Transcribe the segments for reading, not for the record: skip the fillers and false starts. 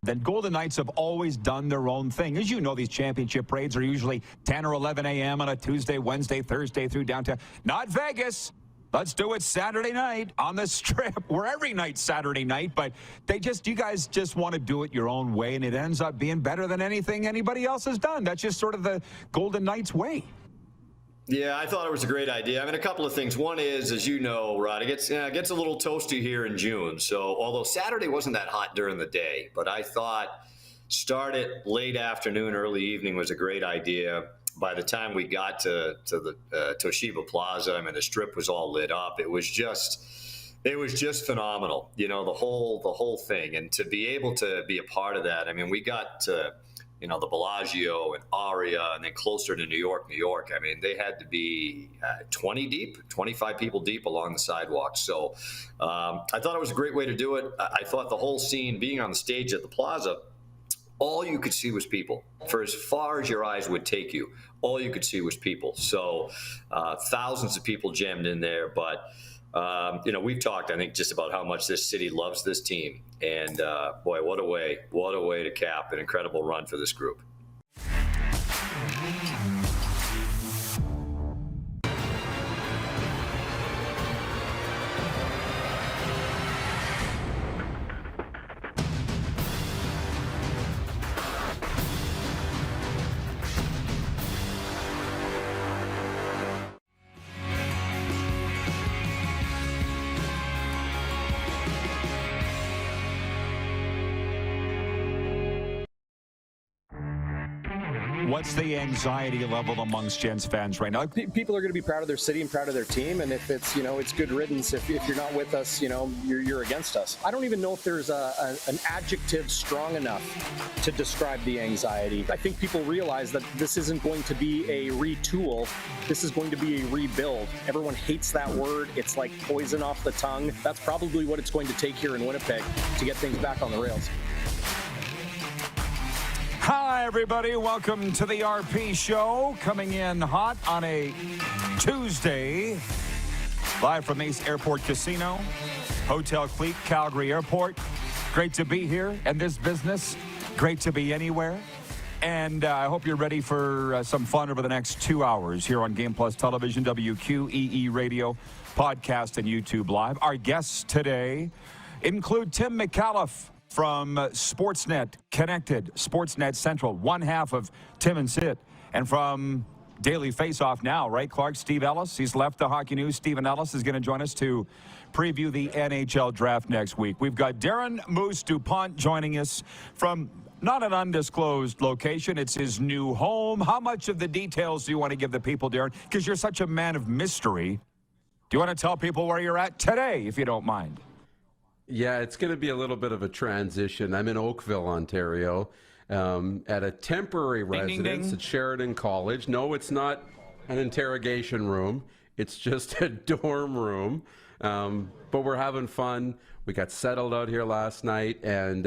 The Golden Knights have always done their own thing. As you know, these championship parades are usually 10 or 11 a.m. on a Tuesday, Wednesday, Thursday through downtown. Not Vegas. Let's do it Saturday night on the Strip. We're every night Saturday night, but you guys just want to do it your own way, and it ends up being better than anything anybody else has done. That's just sort of the Golden Knights way. Yeah, I thought it was a great idea. I mean, a couple of things. One is, as you know, Rod, it gets a little toasty here in June. So although Saturday wasn't that hot during the day, but I thought start it late afternoon, early evening was a great idea. By the time we got to the Toshiba Plaza, I mean, the Strip was all lit up. It was just phenomenal, you know, the whole thing. And to be able to be a part of that, I mean, we got to, you know, the Bellagio and Aria, and then closer to New York. I mean, they had to be 20 deep, 25 people deep along the sidewalk. So I thought it was a great way to do it. I thought the whole scene, being on the stage at the Plaza, all you could see was people. For as far as your eyes would take you, all you could see was people. So thousands of people jammed in there. But, you know, we've talked, I think, just about how much this city loves this team. And, boy, what a way to cap an incredible run for this group. What's the anxiety level amongst Jens fans right now? People are going to be proud of their city and proud of their team, and if it's, you know, it's good riddance. If you're not with us, you know, you're against us. I don't even know if there's an adjective strong enough to describe the anxiety. I think people realize that this isn't going to be a retool. This is going to be a rebuild. Everyone hates that word. It's like poison off the tongue. That's probably what it's going to take here in Winnipeg to get things back on the rails. Hi, everybody. Welcome to the RP Show. Coming in hot on a Tuesday. Live from Ace Airport Casino, Hotel Cleat, Calgary Airport. Great to be here in this business. Great to be anywhere. And I hope you're ready for some fun over the next 2 hours here on Game Plus Television, WQEE Radio, podcast, and YouTube Live. Our guests today include Tim Micallef from Sportsnet Connected, Sportsnet Central, one half of Tim and Sid. And from Daily Faceoff now, right, Clark? Steve Ellis. He's left the Hockey News. Stephen Ellis is going to join us to preview the NHL draft next week. We've got Darren Moose DuPont joining us from not an undisclosed location. It's his new home. How much of the details do you want to give the people, Darren? Because you're such a man of mystery. Do you want to tell people where you're at today, if you don't mind? Yeah, it's going to be a little bit of a transition. I'm in Oakville, Ontario, at a temporary residence at Sheridan College. No, it's not an interrogation room. It's just a dorm room. But we're having fun. We got settled out here last night, and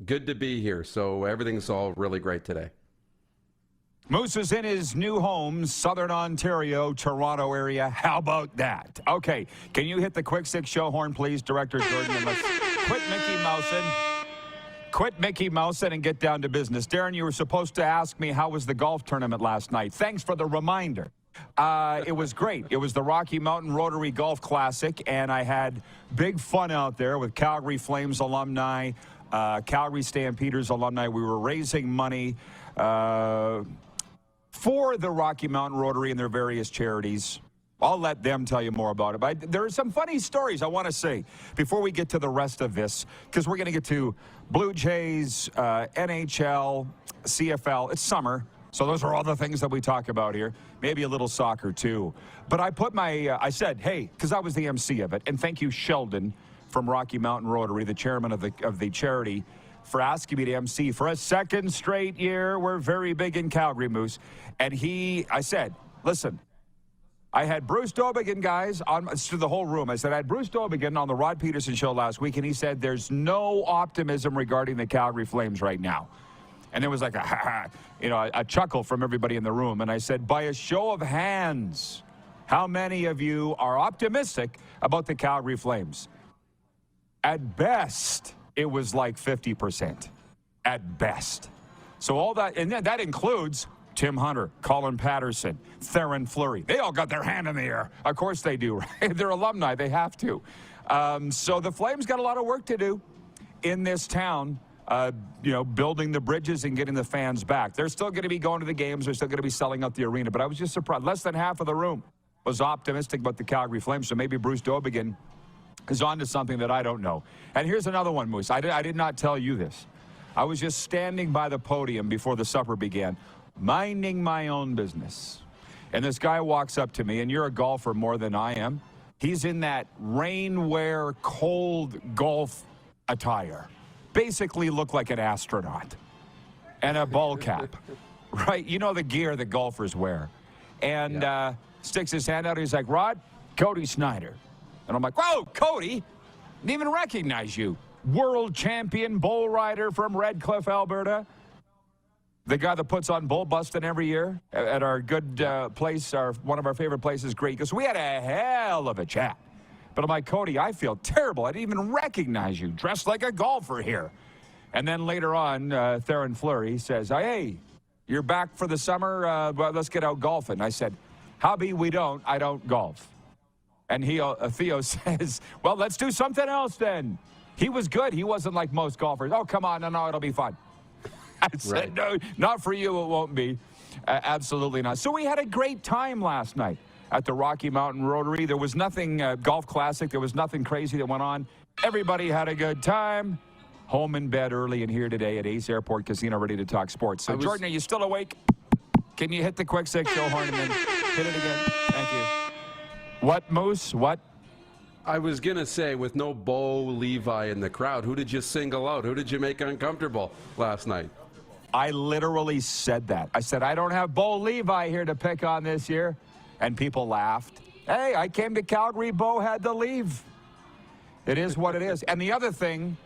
good to be here. So everything's all really great today. Moose is in his new home, Southern Ontario, Toronto area. How about that? Okay, can you hit the quick six show horn, please, Director Jordan? And let's quit Mickey Mousing and get down to business. Darren, you were supposed to ask me how was the golf tournament last night. Thanks for the reminder. It was great. It was the Rocky Mountain Rotary Golf Classic, and I had big fun out there with Calgary Flames alumni, Calgary Stampeders alumni. We were raising money for the Rocky Mountain Rotary and their various charities. I'll let them tell you more about it. But there are some funny stories I want to say before we get to the rest of this, because we're going to get to Blue Jays, NHL, CFL. It's summer, so those are all the things that we talk about here. Maybe a little soccer, too. But I put my, I said, hey, because I was the MC of it, and thank you, Sheldon, from Rocky Mountain Rotary, the chairman of the charity, for asking me to MC for a second straight year. We're very big in Calgary, Moose. And I said, listen, I had Bruce Dobigan, guys, to the whole room. I said, I had Bruce Dobigan on the Rod Pedersen show last week, and he said there's no optimism regarding the Calgary Flames right now. And there was like a chuckle from everybody in the room. And I said, by a show of hands, how many of you are optimistic about the Calgary Flames? At best, it was like 50%. at best. So all that, and that includes Tim Hunter, Colin Pedersen, Theron Fleury. They all got their hand in the air. Of course they do, right? They're alumni. They have to. So the Flames got a lot of work to do in this town, building the bridges and getting the fans back. They're still going to be going to the games. They're still going to be selling out the arena. But I was just surprised. Less than half of the room was optimistic about the Calgary Flames. So maybe Bruce Dobigan is on to something that I don't know. And here's another one, Moose. I did not tell you this. I was just standing by the podium before the supper began, minding my own business. And this guy walks up to me, and you're a golfer more than I am. He's in that rainwear, cold golf attire. Basically looked like an astronaut. And a ball cap. Right? You know the gear that golfers wear. And sticks his hand out. He's like, Rod, Cody Snyder. And I'm like, whoa, Cody? Didn't even recognize you. World champion bull rider from Red Cliff, Alberta. The guy that puts on bull busting every year at our good place, one of our favorite places, Great. Because we had a hell of a chat. But I'm like, Cody, I feel terrible. I didn't even recognize you. Dressed like a golfer here. And then later on, Theron Fleury says, hey, you're back for the summer. Well, let's get out golfing. I said, hobby, I don't golf. And Theo says, well, let's do something else then. He was good. He wasn't like most golfers. Oh, come on. No, it'll be fun. I said, no, not for you. It won't be. Absolutely not. So we had a great time last night at the Rocky Mountain Rotary. There was nothing golf classic. There was nothing crazy that went on. Everybody had a good time. Home in bed early and here today at Ace Airport Casino, ready to talk sports. So, Jordan, are you still awake? Can you hit the quick six show horn and then hit it again? Thank you. What, Moose? What? I was going to say, with no Bo Levi in the crowd, who did you single out? Who did you make uncomfortable last night? I literally said that. I said, I don't have Bo Levi here to pick on this year. And people laughed. Hey, I came to Calgary. Bo had to leave. It is what it is. And the other thing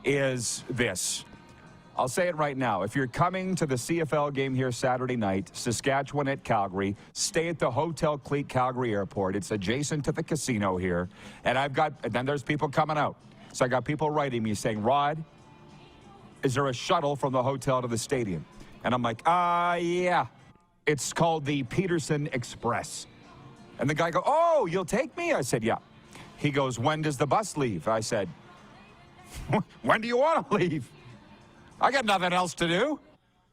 is this. I'll say it right now. If you're coming to the CFL game here Saturday night, Saskatchewan at Calgary, stay at the Hotel Clique Calgary Airport. It's adjacent to the casino here. And then there's people coming out. So I got people writing me saying, Rod, is there a shuttle from the hotel to the stadium? And I'm like, yeah. It's called the Pedersen Express. And the guy goes, oh, you'll take me? I said, yeah. He goes, when does the bus leave? I said, when do you want to leave? I got nothing else to do.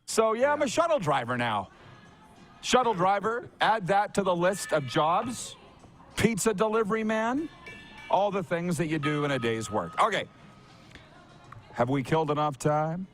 So, yeah, I'm a shuttle driver now. Shuttle driver, add that to the list of jobs. Pizza delivery man. All the things that you do in a day's work. Okay. Have we killed enough time?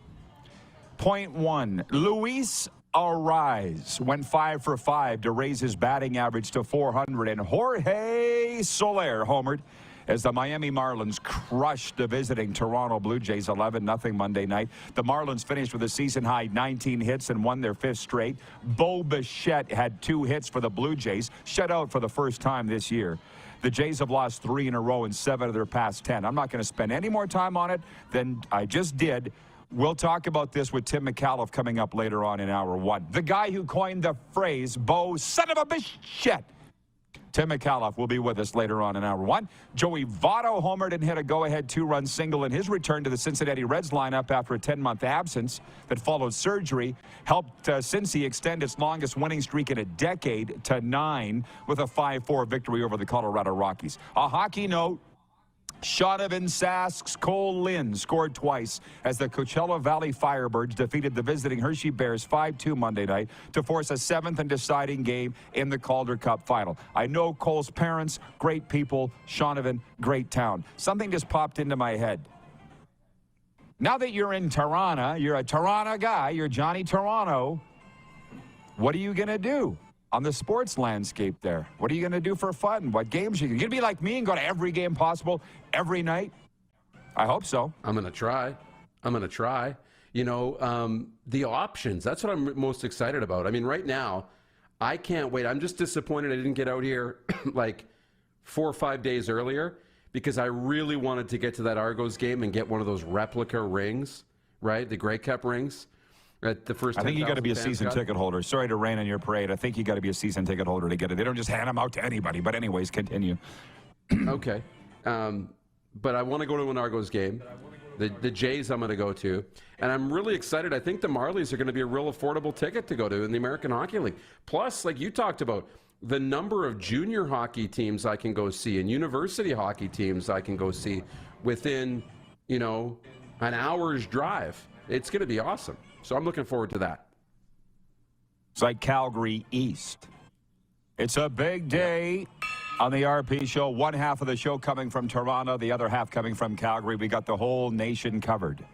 Point one, Luis Arraez went 5 for 5 to raise his batting average to 400, and Jorge Soler homered as the Miami Marlins crushed the visiting Toronto Blue Jays 11-0 Monday night. The Marlins finished with a season-high 19 hits and won their 5th straight. Bo Bichette had 2 hits for the Blue Jays, shut out for the first time this year. The Jays have lost 3 in a row in 7 of their past 10. I'm not going to spend any more time on it than I just did. We'll talk about this with Tim Micallef coming up later on in hour 1. The guy who coined the phrase, Bo, son of a Bichette. Tim Micallef will be with us later on in hour 1. Joey Votto homered and hit a go-ahead 2-run single in his return to the Cincinnati Reds lineup after a 10-month absence that followed surgery. Helped Cincy extend its longest winning streak in a decade to 9 with a 5-4 victory over the Colorado Rockies. A hockey note. Shonovan Sask's Cole Lynn scored twice as the Coachella Valley Firebirds defeated the visiting Hershey Bears 5-2 Monday night to force a 7th and deciding game in the Calder Cup final. I know Cole's parents, great people. Shonovan, great town. Something just popped into my head. Now that you're in Toronto, you're a Toronto guy, you're Johnny Toronto, what are you going to do on the sports landscape there? What are you going to do for fun? What games are you going to be like me and go to every game possible every night? I hope so. I'm going to try. You know, the options, that's what I'm most excited about. I mean, right now, I can't wait. I'm just disappointed I didn't get out here like 4 or 5 days earlier because I really wanted to get to that Argos game and get one of those replica rings, right? The Grey Cup rings. At the first, I think you got to be a season ticket holder. Sorry to rain on your parade. I think you got to be a season ticket holder to get it. They don't just hand them out to anybody. But anyways, continue. Okay. But I want to go to an Argos game. The Jays I'm going to go to. And I'm really excited. I think the Marlies are going to be a real affordable ticket to go to in the American Hockey League. Plus, like you talked about, the number of junior hockey teams I can go see and university hockey teams I can go see within, an hour's drive. It's going to be awesome. So I'm looking forward to that. It's like Calgary East. It's a big day on the RP show. One half of the show coming from Toronto, the other half coming from Calgary. We got the whole nation covered.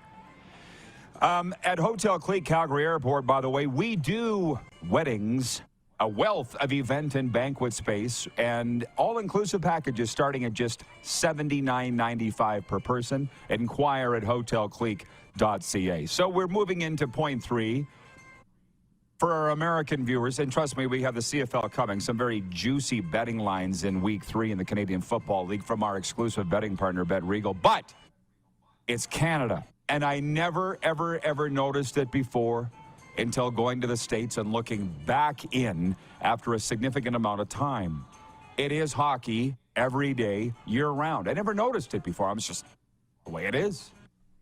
At Hotel Clique Calgary Airport, by the way, we do weddings, a wealth of event and banquet space, and all-inclusive packages starting at just $79.95 per person. Inquire at hotelclique.ca. So we're moving into point 3. For our American viewers, and trust me, we have the CFL coming, some very juicy betting lines in Week 3 in the Canadian Football League from our exclusive betting partner, Bet Regal. But it's Canada, and I never, ever, ever noticed it before until going to the States and looking back in after a significant amount of time. It is hockey every day, year-round. I never noticed it before. I'm just the way it is,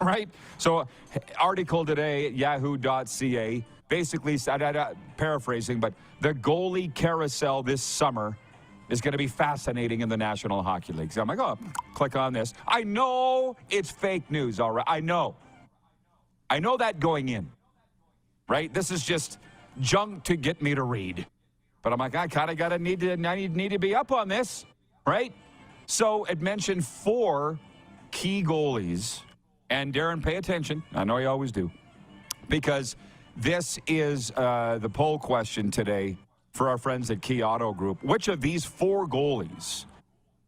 right? So article today at yahoo.ca, basically, paraphrasing, but the goalie carousel this summer is going to be fascinating in the National Hockey League. So I'm like, oh, click on this. I know it's fake news, all right. I know that going in, right? This is just junk to get me to read. But I'm like, I kind of need to be up on this, right? So it mentioned 4 key goalies. And Darren, pay attention. I know you always do. Because this is the poll question today for our friends at Key Auto Group. Which of these 4 goalies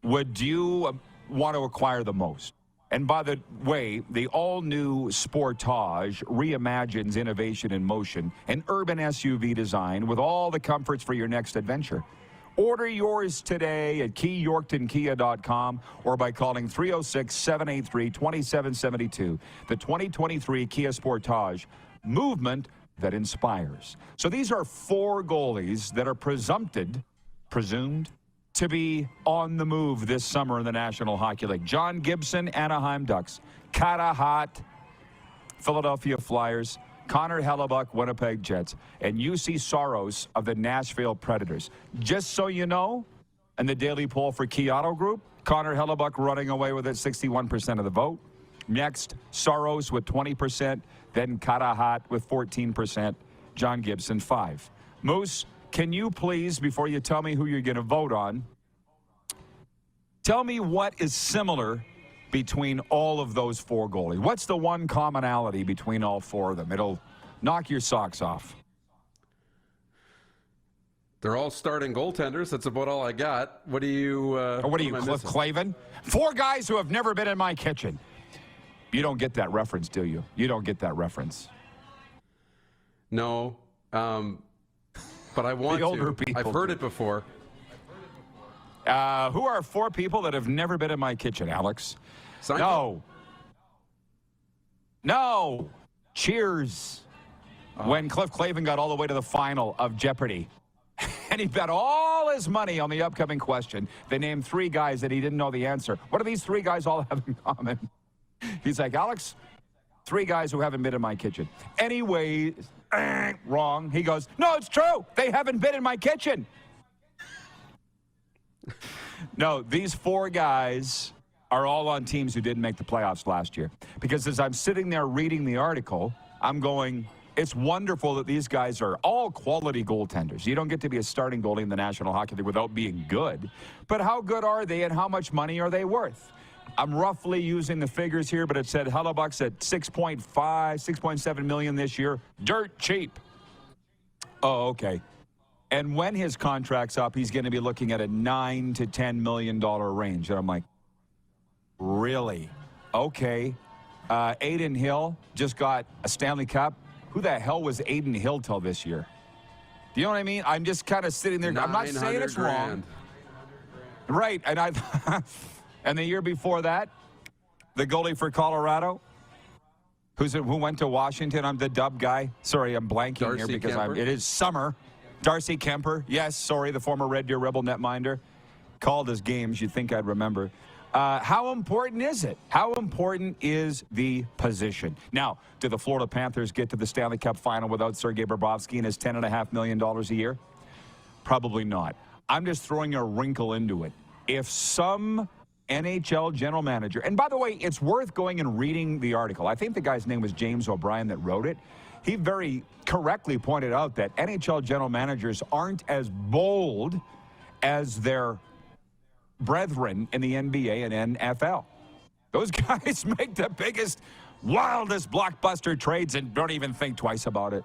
would you want to acquire the most? And by the way, the all-new Sportage reimagines innovation in motion, an urban SUV design with all the comforts for your next adventure. Order yours today at KeyYorktonKia.com or by calling 306-783-2772. The 2023 Kia Sportage, movement that inspires. So these are 4 goalies that are presumed to be on the move this summer in the National Hockey League. John Gibson, Anaheim Ducks. Carter Hart, Philadelphia Flyers. Connor Hellebuck, Winnipeg Jets. And UC Soros of the Nashville Predators. Just so you know, in the daily poll for Key Auto Group, Connor Hellebuck running away with it, 61% of the vote. Next, Soros with 20%. Then Carter Hart with 14%. John Gibson, 5%. Moose, can you please, before you tell me who you're going to vote on, tell me what is similar between all of those 4 goalies? What's the one commonality between all 4 of them? It'll knock your socks off. They're all starting goaltenders. That's about all I got. What do you... Cliff Clavin? 4 guys who have never been in my kitchen. You don't get that reference, do you? You don't get that reference. No. But I want the older to. People I've heard it before. Who are 4 people that have never been in my kitchen, Alex? Seinfeld. No. Cheers. When Cliff Clavin got all the way to the final of Jeopardy. And he bet all his money on the upcoming question. They named 3 guys that he didn't know the answer. What do these 3 guys all have in common? He's like, Alex, 3 guys who haven't been in my kitchen. Anyway, wrong. He goes, no, it's true. They haven't been in my kitchen. No, these 4 guys are all on teams who didn't make the playoffs last year. Because as I'm sitting there reading the article, I'm going, it's wonderful that these guys are all quality goaltenders. You don't get to be a starting goalie in the National Hockey League without being good. But how good are they and how much money are they worth? I'm roughly using the figures here, but it said Hellebuck's at 6.5, 6.7 million this year. Dirt cheap. Oh, okay. And when his contract's up, he's going to be looking at a $9 to $10 million range. And I'm like, really? Okay. Aiden Hill just got a Stanley Cup. Who the hell was Aiden Hill till this year? Do you know what I mean? I'm just kind of sitting there. I'm not saying it's wrong. Right. And and the year before that, the goalie for Colorado, who went to Washington. I'm the dub guy. Sorry, I'm blanking Darcy here because Kemper. it is summer. Darcy Kemper. Yes, sorry, the former Red Deer Rebel netminder. Called his games. You'd think I'd remember. How important is it? How important is the position? Now, do the Florida Panthers get to the Stanley Cup final without Sergei Bobrovsky and his $10.5 million a year? Probably not. I'm just throwing a wrinkle into it. If some NHL general manager, and by the way, it's worth going and reading the article. I think the guy's name was James O'Brien that wrote it. He very correctly pointed out that NHL general managers aren't as bold as their brethren in the NBA and NFL. Those guys make the biggest, wildest blockbuster trades and don't even think twice about it.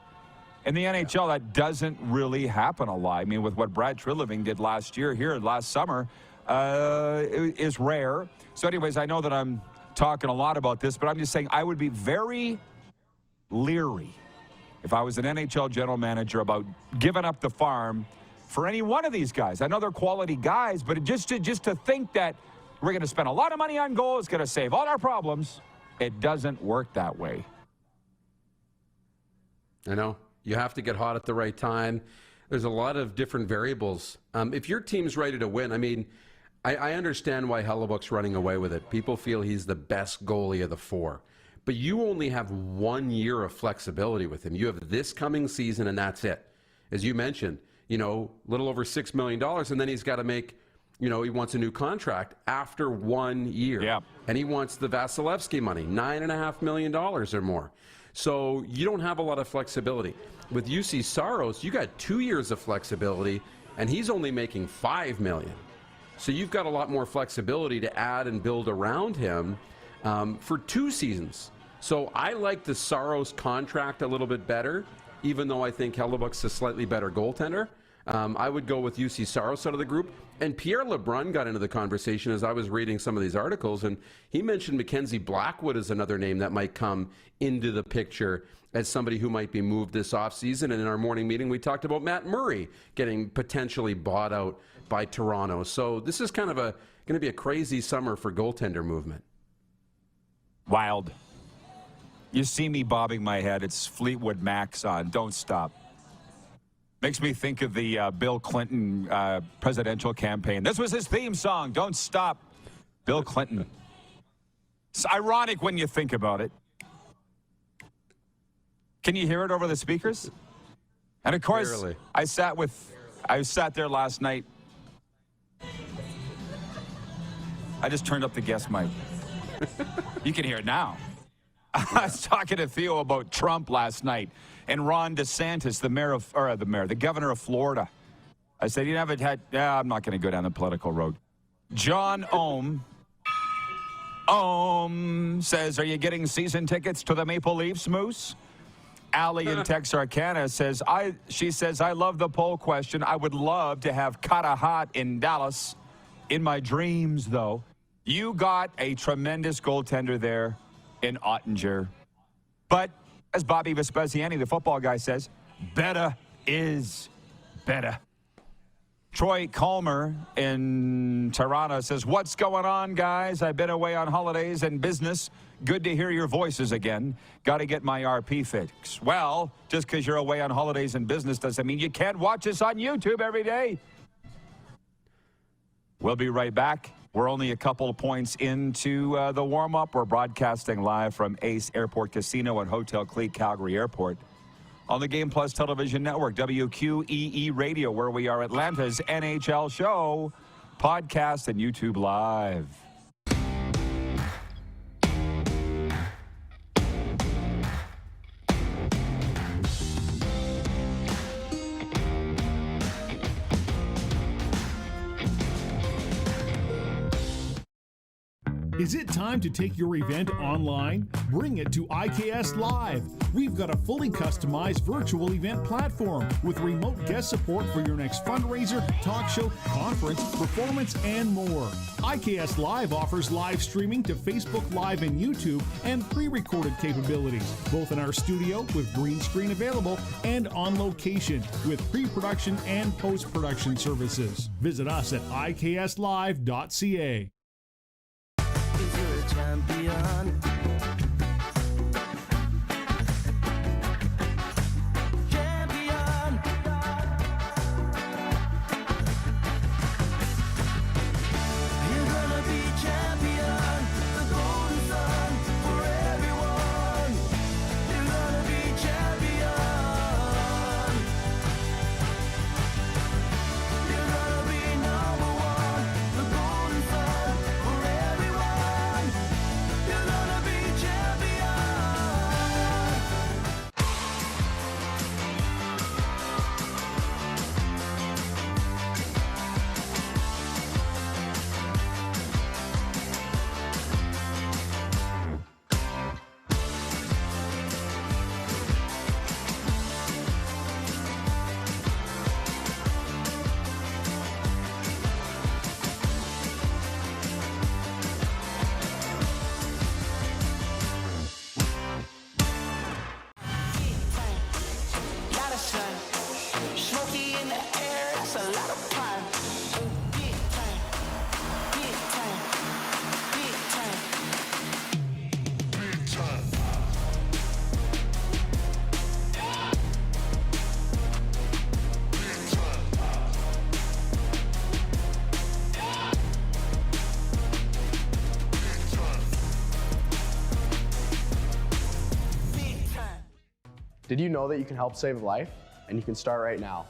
In the NHL, that doesn't really happen a lot. I mean, with what Brad Treliving did last summer, is rare. So anyways, I know that I'm talking a lot about this, but I'm just saying I would be very leery if I was an NHL general manager about giving up the farm for any one of these guys. I know they're quality guys, but just to think that we're going to spend a lot of money on goals, going to save all our problems, it doesn't work that way. I know. You have to get hot at the right time. There's a lot of different variables. If your team's ready to win, I mean, I understand why Hellebuck's running away with it. People feel he's the best goalie of the four. But you only have 1 year of flexibility with him. You have this coming season, and that's it. As you mentioned, a little over $6 million, and then he's got to make, he wants a new contract after 1 year. Yeah. And he wants the Vasilevsky money, $9.5 million or more. So you don't have a lot of flexibility. With UC Saros, you got 2 years of flexibility, and he's only making $5 million. So you've got a lot more flexibility to add and build around him for 2 seasons. So I like the Saros contract a little bit better, even though I think Hellebuck's a slightly better goaltender. I would go with UC Saros out of the group. And Pierre LeBrun got into the conversation as I was reading some of these articles, and he mentioned Mackenzie Blackwood as another name that might come into the picture as somebody who might be moved this offseason. And in our morning meeting, we talked about Matt Murray getting potentially bought out by Toronto. So this is kind of going to be a crazy summer for goaltender movement. Wild. You see me bobbing my head. It's Fleetwood Mac's on Don't Stop. Makes me think of the Bill Clinton presidential campaign. This was his theme song, Don't Stop. Bill Clinton. It's ironic when you think about it. Can you hear it over the speakers? And of course, Barely. I sat there last night. I just turned up the guest mic. You can hear it now. I was talking to Theo about Trump last night and Ron DeSantis, the governor of Florida. I said, I'm not going to go down the political road. John Ohm says, are you getting season tickets to the Maple Leafs, Moose? Allie in Texarkana says, I love the poll question. I would love to have Carter Hart in Dallas. In my dreams, though. You got a tremendous goaltender there in Ottinger. But as Bobby Vespasiani, the football guy, says, better is better. Troy Calmer in Toronto says, what's going on, guys? I've been away on holidays and business. Good to hear your voices again. Got to get my RP fix. Well, just because you're away on holidays and business doesn't mean you can't watch us on YouTube every day. We'll be right back. We're only a couple of points into the warm-up. We're broadcasting live from Ace Airport Casino and Hotel Clique Calgary Airport on the Game Plus Television Network, WQEE Radio, where we are Atlanta's NHL show, podcast, and YouTube Live. Is it time to take your event online? Bring it to IKS Live. We've got a fully customized virtual event platform with remote guest support for your next fundraiser, talk show, conference, performance, and more. IKS Live offers live streaming to Facebook Live and YouTube and pre-recorded capabilities, both in our studio with green screen available and on location with pre-production and post-production services. Visit us at ikslive.ca. Champion. Champion. You're gonna be champion. Did you know that you can help save a life? And you can start right now.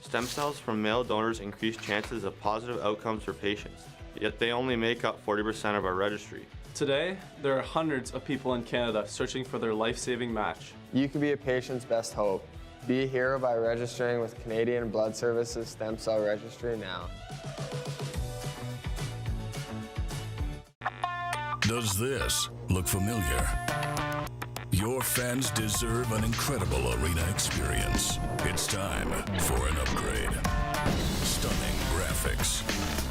Stem cells from male donors increase chances of positive outcomes for patients, yet they only make up 40% of our registry. Today, there are hundreds of people in Canada searching for their life-saving match. You can be a patient's best hope. Be a hero by registering with Canadian Blood Services Stem Cell Registry now. Does this look familiar? Your fans deserve an incredible arena experience. It's time for an upgrade. Stunning graphics.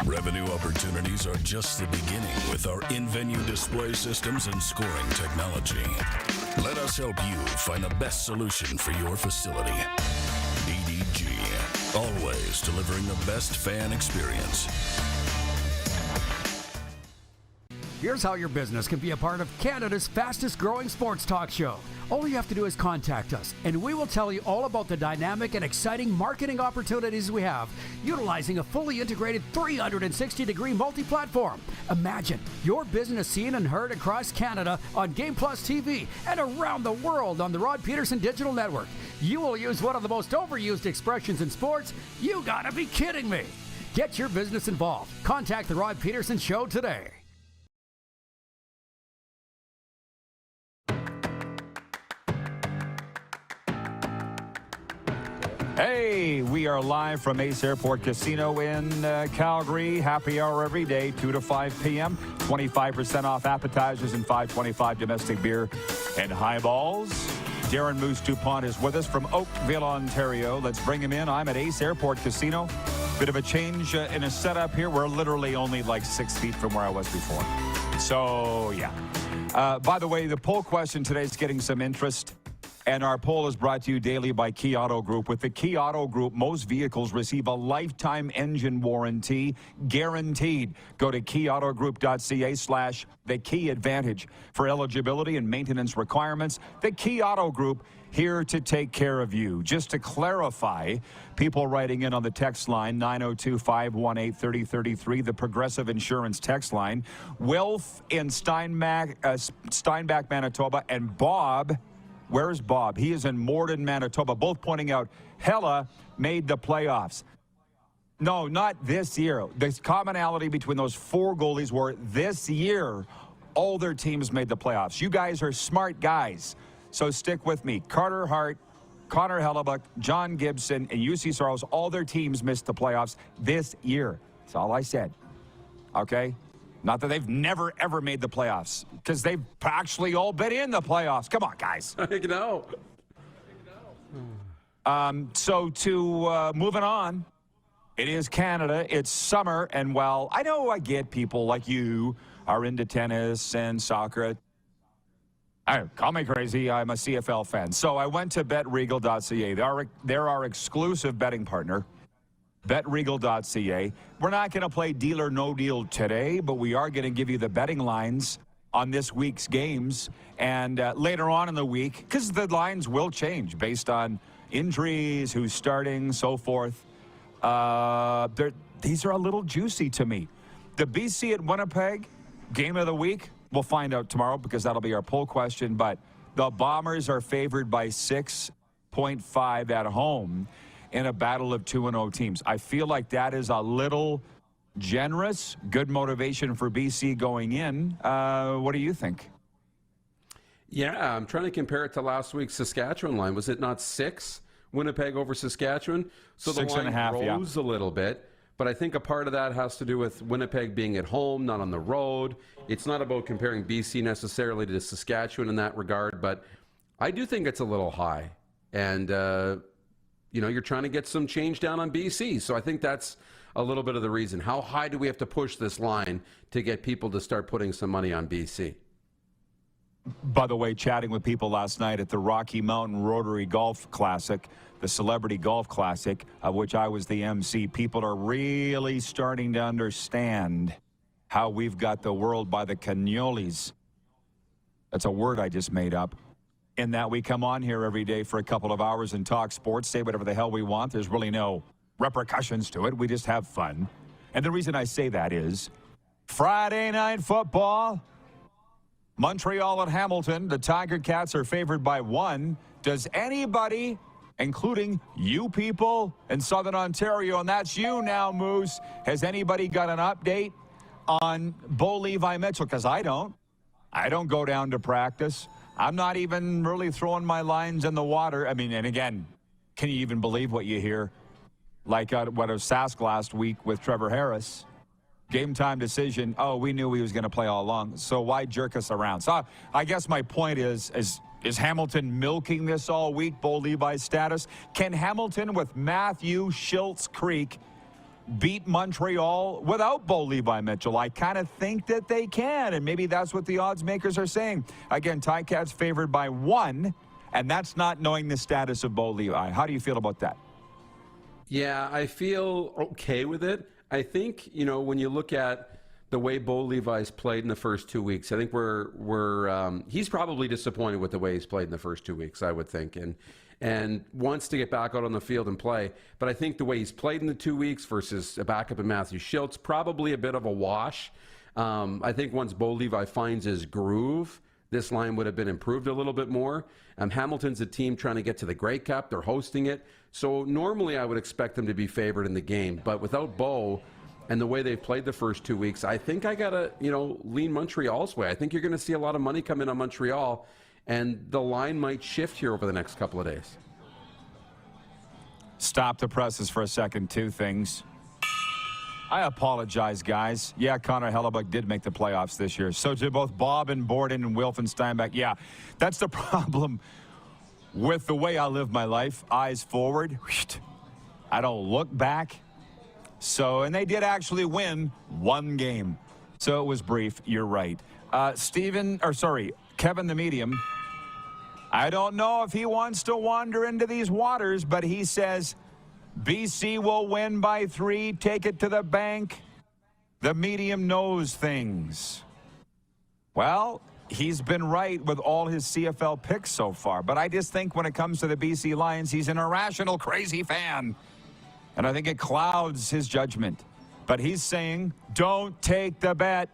Revenue opportunities are just the beginning with our in-venue display systems and scoring technology. Let us help you find the best solution for your facility. EDG, always delivering the best fan experience. Here's how your business can be a part of Canada's fastest growing sports talk show. All you have to do is contact us, and we will tell you all about the dynamic and exciting marketing opportunities we have, utilizing a fully integrated 360-degree multi-platform. Imagine your business seen and heard across Canada on Game Plus TV and around the world on the Rod Pedersen Digital Network. You will use one of the most overused expressions in sports. You gotta be kidding me. Get your business involved. Contact the Rod Pedersen Show today. Hey, we are live from Ace Airport Casino in Calgary. Happy hour every day, 2 to 5 p.m. 25% off appetizers and $5.25 domestic beer and highballs. Darren Moose DuPont is with us from Oakville, Ontario. Let's bring him in. I'm at Ace Airport Casino. Bit of a change in a setup here. We're literally only like 6 feet from where I was before. So, yeah. By the way, the poll question today is getting some interest. And our poll is brought to you daily by Key Auto Group. With the Key Auto Group, most vehicles receive a lifetime engine warranty guaranteed. Go to keyautogroup.ca/the Key Advantage for eligibility and maintenance requirements. The Key Auto Group, here to take care of you. Just to clarify, people writing in on the text line, 902-518-3033, the Progressive Insurance text line. Wilf in Steinbach, Manitoba, and Bob. Where's Bob? He is in Morden, Manitoba, both pointing out Hella made the playoffs. No, not this year. The commonality between those four goalies were this year, all their teams made the playoffs. You guys are smart guys, so stick with me. Carter Hart, Connor Hellebuck, John Gibson, and UC Soros, all their teams missed the playoffs this year. That's all I said. Okay? Not that they've never, ever made the playoffs, because they've actually all been in the playoffs. Come on, guys. I know. So moving on, it is Canada. It's summer, and well, I know I get people like you are into tennis and soccer. Call me crazy. I'm a CFL fan. So I went to betregal.ca. They're our exclusive betting partner. BetRegal.ca. We're not going to play Deal or No Deal today, but we are going to give you the betting lines on this week's games and later on in the week, because the lines will change based on injuries, who's starting, so forth. These are a little juicy to me. The BC at Winnipeg game of the week, we'll find out tomorrow because that'll be our poll question, but the Bombers are favored by 6.5 at home in a battle of 2-0 teams. I feel like that is a little generous. Good motivation for BC going in. What do you think? Yeah, I'm trying to compare it to last week's Saskatchewan line. Was it not 6, Winnipeg over Saskatchewan? So the line rose a little bit. But I think a part of that has to do with Winnipeg being at home, not on the road. It's not about comparing BC necessarily to Saskatchewan in that regard, but I do think it's a little high. And you're trying to get some change down on BC. So I think that's a little bit of the reason. How high do we have to push this line to get people to start putting some money on BC? By the way, chatting with people last night at the Rocky Mountain Rotary Golf Classic, the Celebrity Golf Classic, of which I was the MC, people are really starting to understand how we've got the world by the cannolis. That's a word I just made up. In that we come on here every day for a couple of hours and talk sports, say whatever the hell we want. There's really no repercussions to it. We just have fun. And the reason I say that is Friday night football, Montreal at Hamilton. The Tiger Cats are favored by 1. Does anybody, including you people in Southern Ontario, and that's you now, Moose, has anybody got an update on Bo Levi Mitchell? Because I don't. I don't go down to practice. I'm not even really throwing my lines in the water. I mean, and again, can you even believe what you hear? Like what was Sask last week with Trevor Harris. Game time decision. Oh, we knew he was going to play all along. So why jerk us around? So I guess my point is Hamilton milking this all week, Bo Levi's status? Can Hamilton with Matthew Schultz Creek beat Montreal without Bo Levi Mitchell? I kind of think that they can, and maybe that's what the odds makers are saying. Again, Ticats favored by 1, and that's not knowing the status of Bo Levi. How do you feel about that? Yeah, I feel okay with it. I think, when you look at the way Bo Levi's played in the first 2 weeks, I think he's probably disappointed with the way he's played in the first 2 weeks, I would think, and wants to get back out on the field and play. But I think the way he's played in the 2 weeks versus a backup in Matthew Schultz, probably a bit of a wash. I think once Bo Levi finds his groove, this line would have been improved a little bit more. Hamilton's a team trying to get to the Grey Cup. They're hosting it. So normally I would expect them to be favored in the game. But without Bo and the way they've played the first 2 weeks, I think I got to, lean Montreal's way. I think you're going to see a lot of money come in on Montreal, and the line might shift here over the next couple of days. Stop the presses for a second. 2 things. I apologize, guys. Yeah, Connor Hellebuck did make the playoffs this year. So did both Bob and Borden and Wilf and Steinbeck. Yeah, that's the problem with the way I live my life. Eyes forward. I don't look back. So, and they did actually win 1 game. So it was brief. You're right. Kevin the Medium. I don't know if he wants to wander into these waters, but he says BC will win by 3. Take it to the bank. The Medium knows things. Well, he's been right with all his CFL picks so far. But I just think when it comes to the BC Lions, he's an irrational, crazy fan. And I think it clouds his judgment. But he's saying, don't take the bet.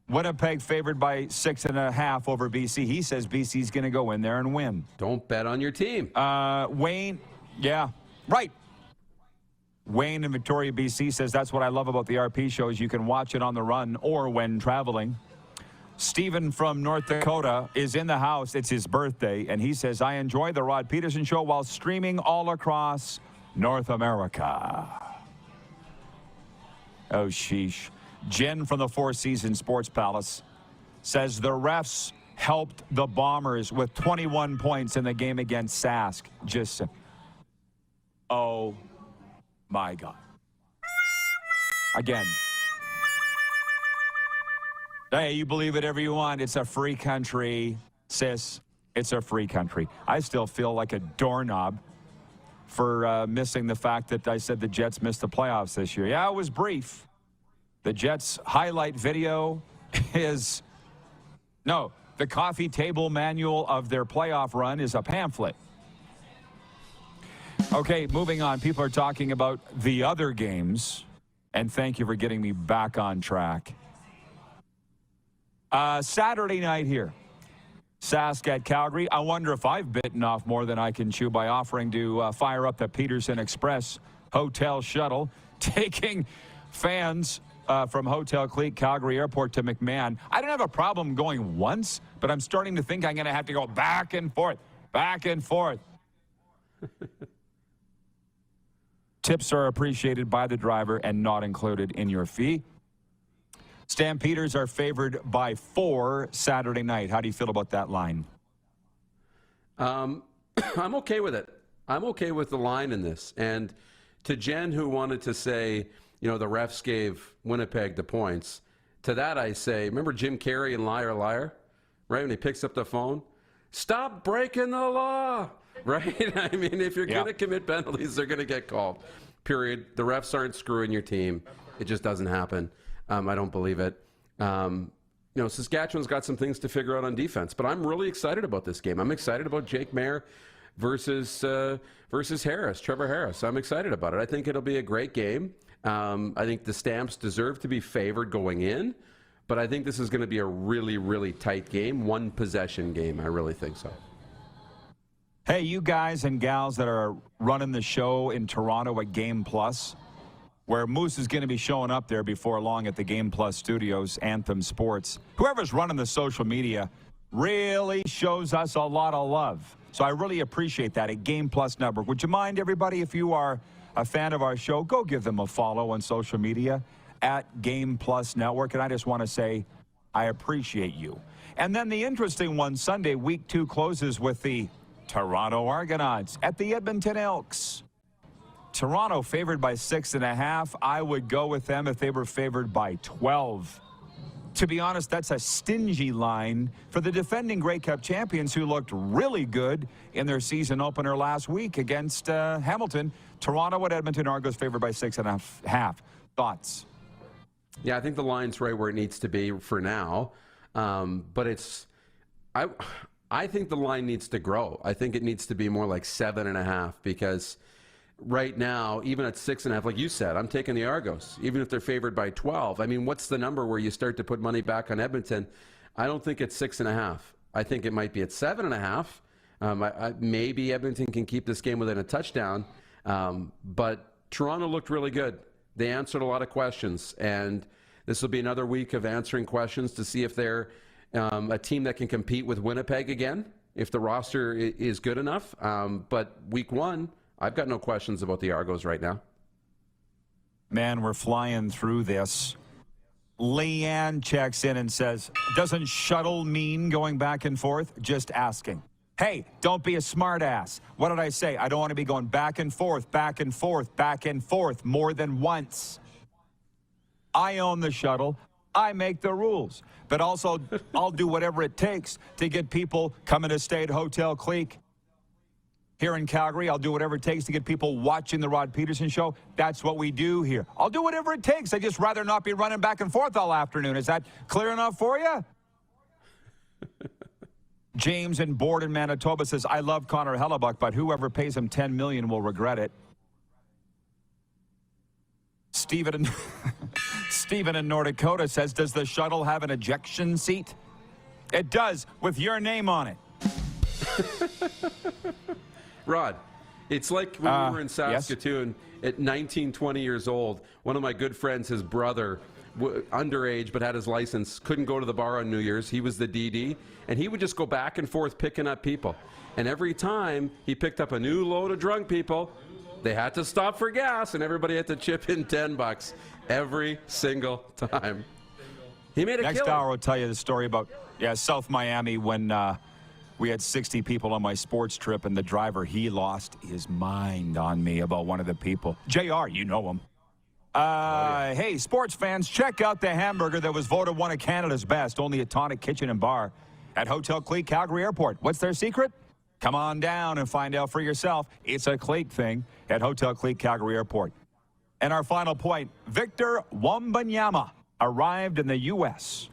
Winnipeg favored by 6.5 over BC. He says BC's going to go in there and win. Don't bet on your team. Wayne, yeah, right. Wayne in Victoria, BC says that's what I love about the RP show is you can watch it on the run or when traveling. Stephen from North Dakota is in the house. It's his birthday, and he says, I enjoy the Rod Pedersen show while streaming all across North America. Oh, sheesh. Jen from the Four Seasons Sports Palace says the refs helped the Bombers with 21 points in the game against Sask. Just, oh, my God. Again. Hey, you believe it ever you want. It's a free country, sis. It's a free country. I still feel like a doorknob for missing the fact that I said the Jets missed the playoffs this year. Yeah, it was brief. The Jets' highlight video is, the coffee table manual of their playoff run is a pamphlet. Okay, moving on. People are talking about the other games, and thank you for getting me back on track. Saturday night here, Sask at Calgary. I wonder if I've bitten off more than I can chew by offering to fire up the Pedersen Express hotel shuttle, taking fans from Hotel Clique, Calgary Airport to McMahon. I don't have a problem going once, but I'm starting to think I'm going to have to go back and forth, back and forth. Tips are appreciated by the driver and not included in your fee. Stampeders are favored by 4 Saturday night. How do you feel about that line? I'm okay with it. I'm okay with the line in this. And to Jen, who wanted to say, the refs gave Winnipeg the points, to that I say, remember Jim Carrey in Liar Liar? Right? When he picks up the phone? Stop breaking the law! Right? I mean, if you're going to commit penalties, they're going to get called. Period. The refs aren't screwing your team. It just doesn't happen. I don't believe it. Saskatchewan's got some things to figure out on defense, but I'm really excited about this game. I'm excited about Jake Mayer versus Harris, Trevor Harris. I'm excited about it. I think it'll be a great game. I think the Stamps deserve to be favored going in, But I think this is going to be a really, really tight game, one possession game. I really think so. Hey, you guys and gals that are running the show in Toronto at Game Plus, where Moose is going to be showing up there before long at the Game Plus studios, Anthem Sports. Whoever's running the social media really shows us a lot of love. So I really appreciate that at Game Plus Network. Would you mind, everybody, if you are a fan of our show, go give them a follow on social media at Game Plus Network. And I just want to say I appreciate you. And then the interesting one, Sunday, Week 2 closes with the Toronto Argonauts at the Edmonton Elks. Toronto favored by 6.5. I would go with them if they were favored by 12. To be honest, that's a stingy line for the defending Grey Cup champions who looked really good in their season opener last week against Hamilton. Toronto at Edmonton Argos favored by 6.5. Thoughts? Yeah, I think the line's right where it needs to be for now. But it's... I think the line needs to grow. I think it needs to be more like 7.5 because right now, even at 6.5, like you said, I'm taking the Argos, even if they're favored by 12. I mean, what's the number where you start to put money back on Edmonton? I don't think it's 6.5. I think it might be at 7.5. Maybe Edmonton can keep this game within a touchdown. But Toronto looked really good. They answered a lot of questions, and this will be another week of answering questions to see if they're a team that can compete with Winnipeg again, if the roster is good enough. But week 1, I've got no questions about the Argos right now. Man, we're flying through this. Leanne checks in and says, doesn't shuttle mean going back and forth? Just asking. Hey, don't be a smartass. What did I say? I don't want to be going back and forth, back and forth, back and forth more than once. I own the shuttle. I make the rules. But also, I'll do whatever it takes to get people coming to stay at Hotel Clique here in Calgary. I'll do whatever it takes to get people watching the Rod Pedersen show. That's what we do here. I'll do whatever it takes. I'd just rather not be running back and forth all afternoon. Is that clear enough for you? James in Borden, Manitoba says, I love Connor Hellebuck, but whoever pays him $10 million will regret it. Stephen in North Dakota says, does the shuttle have an ejection seat? It does, with your name on it. Rod, it's like when we were in Saskatoon at 19, 20 years old. One of my good friends, his brother, underage but had his license, couldn't go to the bar on New Year's. He was the DD, and he would just go back and forth picking up people. And every time he picked up a new load of drunk people, they had to stop for gas, and everybody had to chip in $10 every single time. He made a Next hour, I'll tell you the story about South Miami when we had 60 people on my sports trip, and the driver, he lost his mind on me about one of the people. JR, you know him. Hey, sports fans, check out the hamburger that was voted one of Canada's best, only at Tonic Kitchen and Bar at Hotel Clique, Calgary Airport. What's their secret? Come on down and find out for yourself. It's a Clique thing at Hotel Clique, Calgary Airport. And our final point, Victor Wembanyama arrived in the U.S.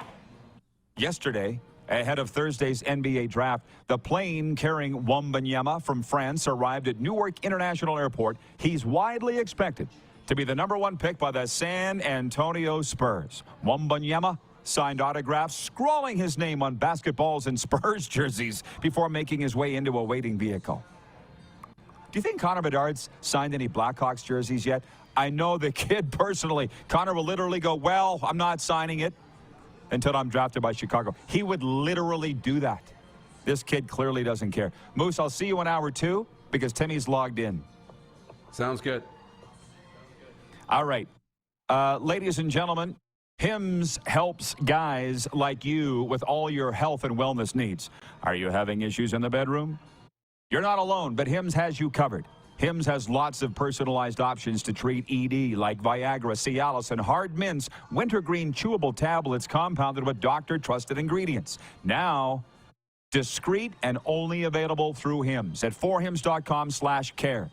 yesterday ahead of Thursday's NBA draft. The plane carrying Wembanyama from France arrived at Newark International Airport. He's widely expected to be the #1 pick by the San Antonio Spurs. Wembanyama signed autographs, scrawling his name on basketballs and Spurs jerseys before making his way into a waiting vehicle. Do you think Connor Bedard's signed any Blackhawks jerseys yet? I know the kid personally. Connor will literally go, well, I'm not signing it until I'm drafted by Chicago. He would literally do that. This kid clearly doesn't care. Moose, I'll see you in hour 2 because Timmy's logged in. Sounds good. All right. Ladies and gentlemen, Hims helps guys like you with all your health and wellness needs. Are you having issues in the bedroom? You're not alone, but Hims has you covered. Hims has lots of personalized options to treat ED, like Viagra, Cialis, and hard mints, wintergreen chewable tablets compounded with doctor-trusted ingredients. Now, discreet and only available through Hims at forhims.com/care.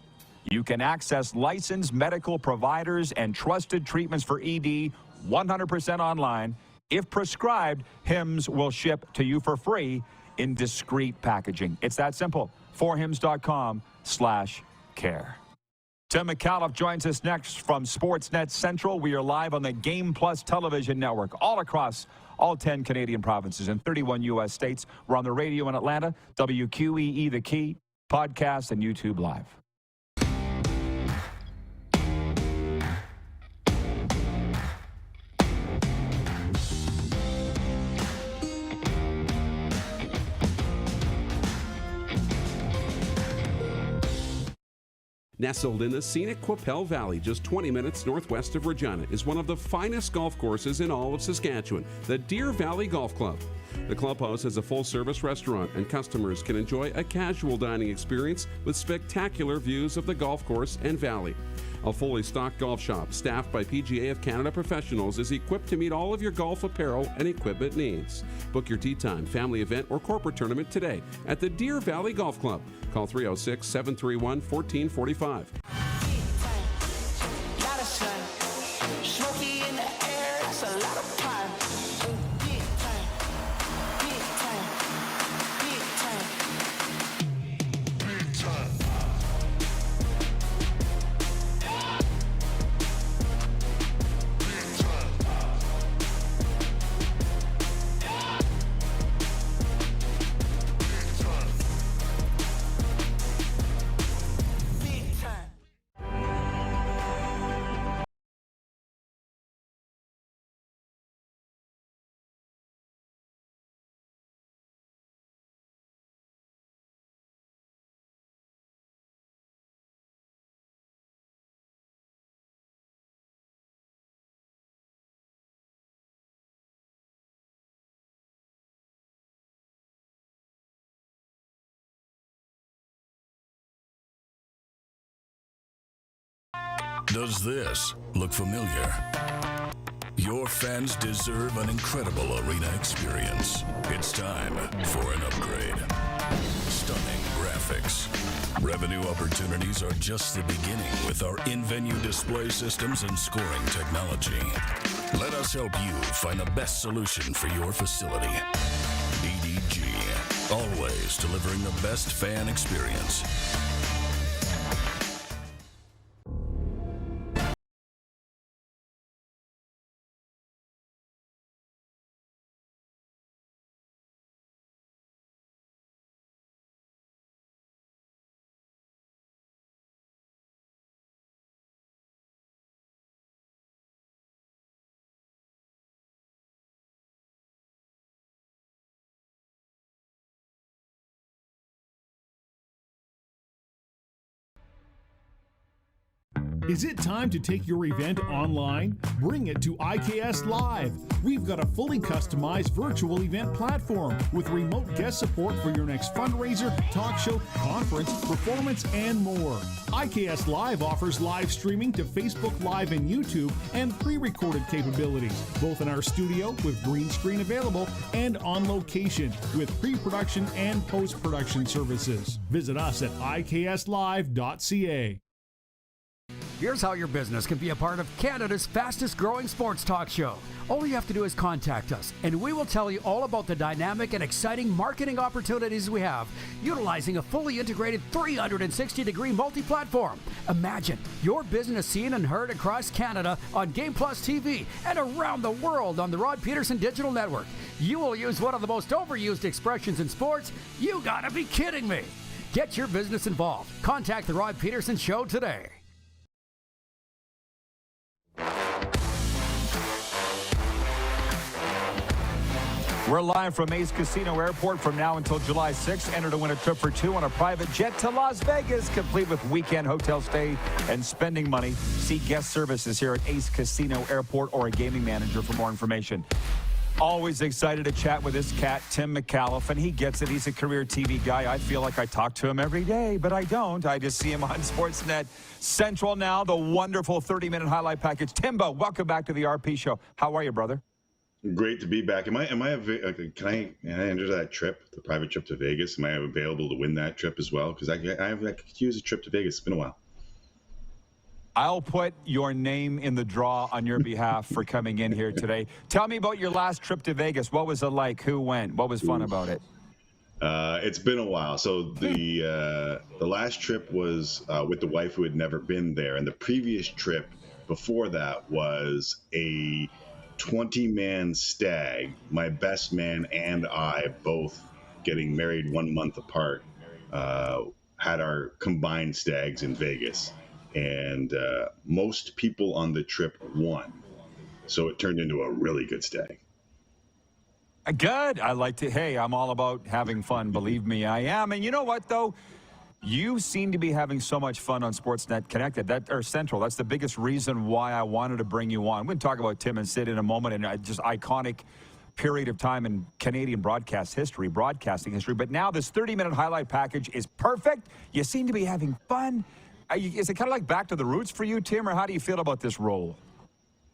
You can access licensed medical providers and trusted treatments for ED 100% online. If prescribed, Hims will ship to you for free in discreet packaging. It's that simple. forhims.com/care. Tim Micallef joins us next from Sportsnet Central. We are live on the Game Plus television network all across all 10 Canadian provinces and 31 U.S. states. We're on the radio in Atlanta, WQEE The Key, podcast, and YouTube Live. Nestled in the scenic Qu'Appelle Valley, just 20 minutes northwest of Regina, is one of the finest golf courses in all of Saskatchewan, the Deer Valley Golf Club. The clubhouse has a full-service restaurant, and customers can enjoy a casual dining experience with spectacular views of the golf course and valley. A fully stocked golf shop, staffed by PGA of Canada professionals, is equipped to meet all of your golf apparel and equipment needs. Book your tee time, family event, or corporate tournament today at the Deer Valley Golf Club. Call 306-731-1445. Does this look familiar? Your fans deserve an incredible arena experience. It's time for an upgrade. Stunning graphics. Revenue opportunities are just the beginning with our in-venue display systems and scoring technology. Let us help you find the best solution for your facility. EDG, always delivering the best fan experience. Is it time to take your event online? Bring it to IKS Live. We've got a fully customized virtual event platform with remote guest support for your next fundraiser, talk show, conference, performance, and more. IKS Live offers live streaming to Facebook Live and YouTube and pre-recorded capabilities, both in our studio with green screen available and on location with pre-production and post-production services. Visit us at ikslive.ca. Here's how your business can be a part of Canada's fastest growing sports talk show. All you have to do is contact us, and we will tell you all about the dynamic and exciting marketing opportunities we have, utilizing a fully integrated 360-degree multi-platform. Imagine your business seen and heard across Canada on Game Plus TV and around the world on the Rod Pedersen Digital Network. You will use one of the most overused expressions in sports. You gotta be kidding me. Get your business involved. Contact the Rod Pedersen Show today. We're live from Ace Casino Airport from now until July 6th. Enter to win a trip for two on a private jet to Las Vegas, complete with weekend hotel stay and spending money. See guest services here at Ace Casino Airport or a gaming manager for more information. Always excited to chat with this cat, Tim Micallef, and he gets it. He's a career TV guy. I feel like I talk to him every day, but I don't. I just see him on Sportsnet Central now, the wonderful 30-minute highlight package. Timbo, welcome back to the RP Show. How are you, brother? Great to be back. Can I enter that trip, the private trip to Vegas? Am I available to win that trip as well? Because I could use a trip to Vegas. It's been a while. I'll put your name in the draw on your behalf for coming in here today. Tell me about your last trip to Vegas. What was it like? Who went? What was fun about it? It's been a while. So the last trip was with the wife who had never been there, and the previous trip before that was a 20-man stag. My best man and I, both getting married 1 month apart, had our combined stags in Vegas. And most people on the trip won. So it turned into a really good stag. Good. I like to, hey, I'm all about having fun. Believe me, I am. And you know what, though? You seem to be having so much fun on Sportsnet Connected, or Central. That's the biggest reason why I wanted to bring you on. We're going to talk about Tim and Sid in a moment, and just iconic period of time in Canadian broadcasting history. But now this 30-minute highlight package is perfect. You seem to be having fun. Is it kind of like back to the roots for you, Tim, or how do you feel about this role?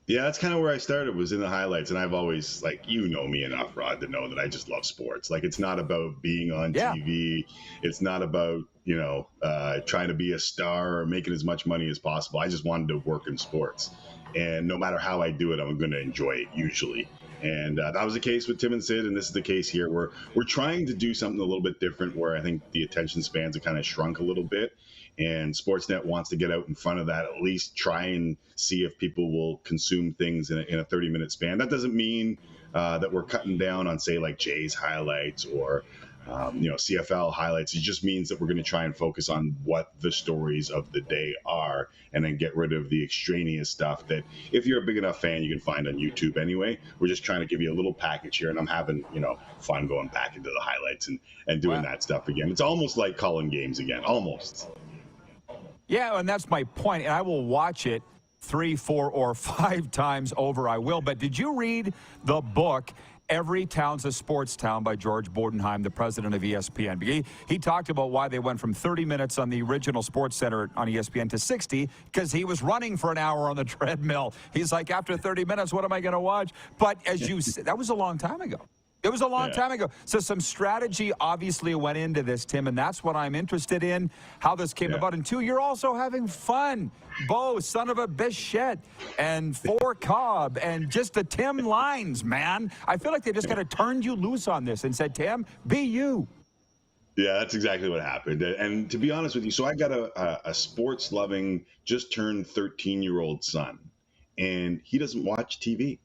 Yeah, that's kind of where I started, was in the highlights. And I've always, like, you know me enough, Rod, to know that I just love sports. Like, it's not about being on TV. It's not about, trying to be a star or making as much money as possible. I just wanted to work in sports. And no matter how I do it, I'm going to enjoy it usually. And that was the case with Tim and Sid, and this is the case here. We're trying to do something a little bit different, where I think the attention spans have kind of shrunk a little bit. And Sportsnet wants to get out in front of that, at least try and see if people will consume things in a 30-minute span. That doesn't mean that we're cutting down on, say, like Jays highlights or, CFL highlights. It just means that we're going to try and focus on what the stories of the day are, and then get rid of the extraneous stuff that, if you're a big enough fan, you can find on YouTube anyway. We're just trying to give you a little package here, and I'm having, fun going back into the highlights and doing that stuff again. It's almost like calling games again, almost. Yeah, and that's my point. And I will watch it 3, 4, or 5 times over. I will. But did you read the book, Every Town's a Sports Town, by George Bodenheim, the president of ESPN? He talked about why they went from 30 minutes on the original Sports Center on ESPN to 60, because he was running for an hour on the treadmill. He's like, after 30 minutes, what am I going to watch? But as you said, that was a long time ago. It was a long time ago. So some strategy obviously went into this, Tim, and that's what I'm interested in, how this came about. And 2, you're also having fun. Bo, son of a bichette, and 4 Cobb, and just the Tim lines, man. I feel like they just kind of turned you loose on this and said, Tim, be you. Yeah, that's exactly what happened. And to be honest with you, so I got a sports-loving, just-turned 13-year-old son, and he doesn't watch TV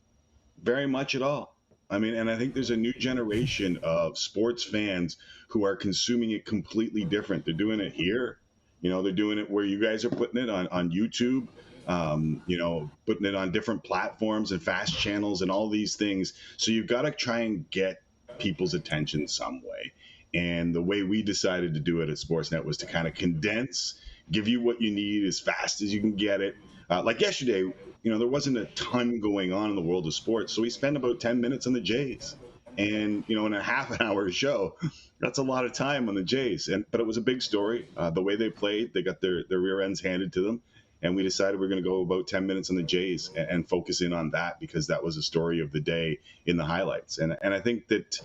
very much at all. I mean, and I think there's a new generation of sports fans who are consuming it completely different. They're doing it here. They're doing it where you guys are putting it on YouTube, putting it on different platforms and fast channels and all these things. So you've got to try and get people's attention some way. And the way we decided to do it at Sportsnet was to kind of condense, give you what you need as fast as you can get it. Like yesterday, there wasn't a ton going on in the world of sports, so we spent about 10 minutes on the Jays. And, in a half an hour show, that's a lot of time on the Jays. But it was a big story. The way they played, they got their rear ends handed to them. And we decided we're going to go about 10 minutes on the Jays and focus in on that, because that was a story of the day in the highlights. And I think that,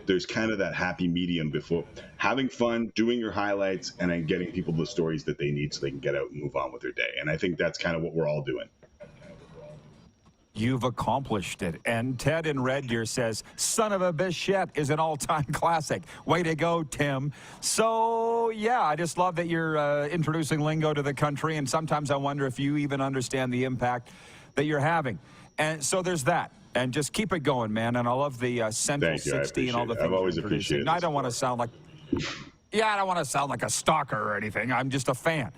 there's kind of that happy medium before having fun, doing your highlights, and then getting people the stories that they need so they can get out and move on with their day. And I think that's kind of what we're all doing. You've accomplished it. And Ted in Red Deer says, son of a bichette is an all-time classic. Way to go, Tim. So, yeah, I just love that you're introducing lingo to the country, and sometimes I wonder if you even understand the impact that you're having. And so there's that. And just keep it going, man. And I love the Central 60 and all the things. I've always appreciated it. I don't want to sound like, I don't want to sound like a stalker or anything. I'm just a fan.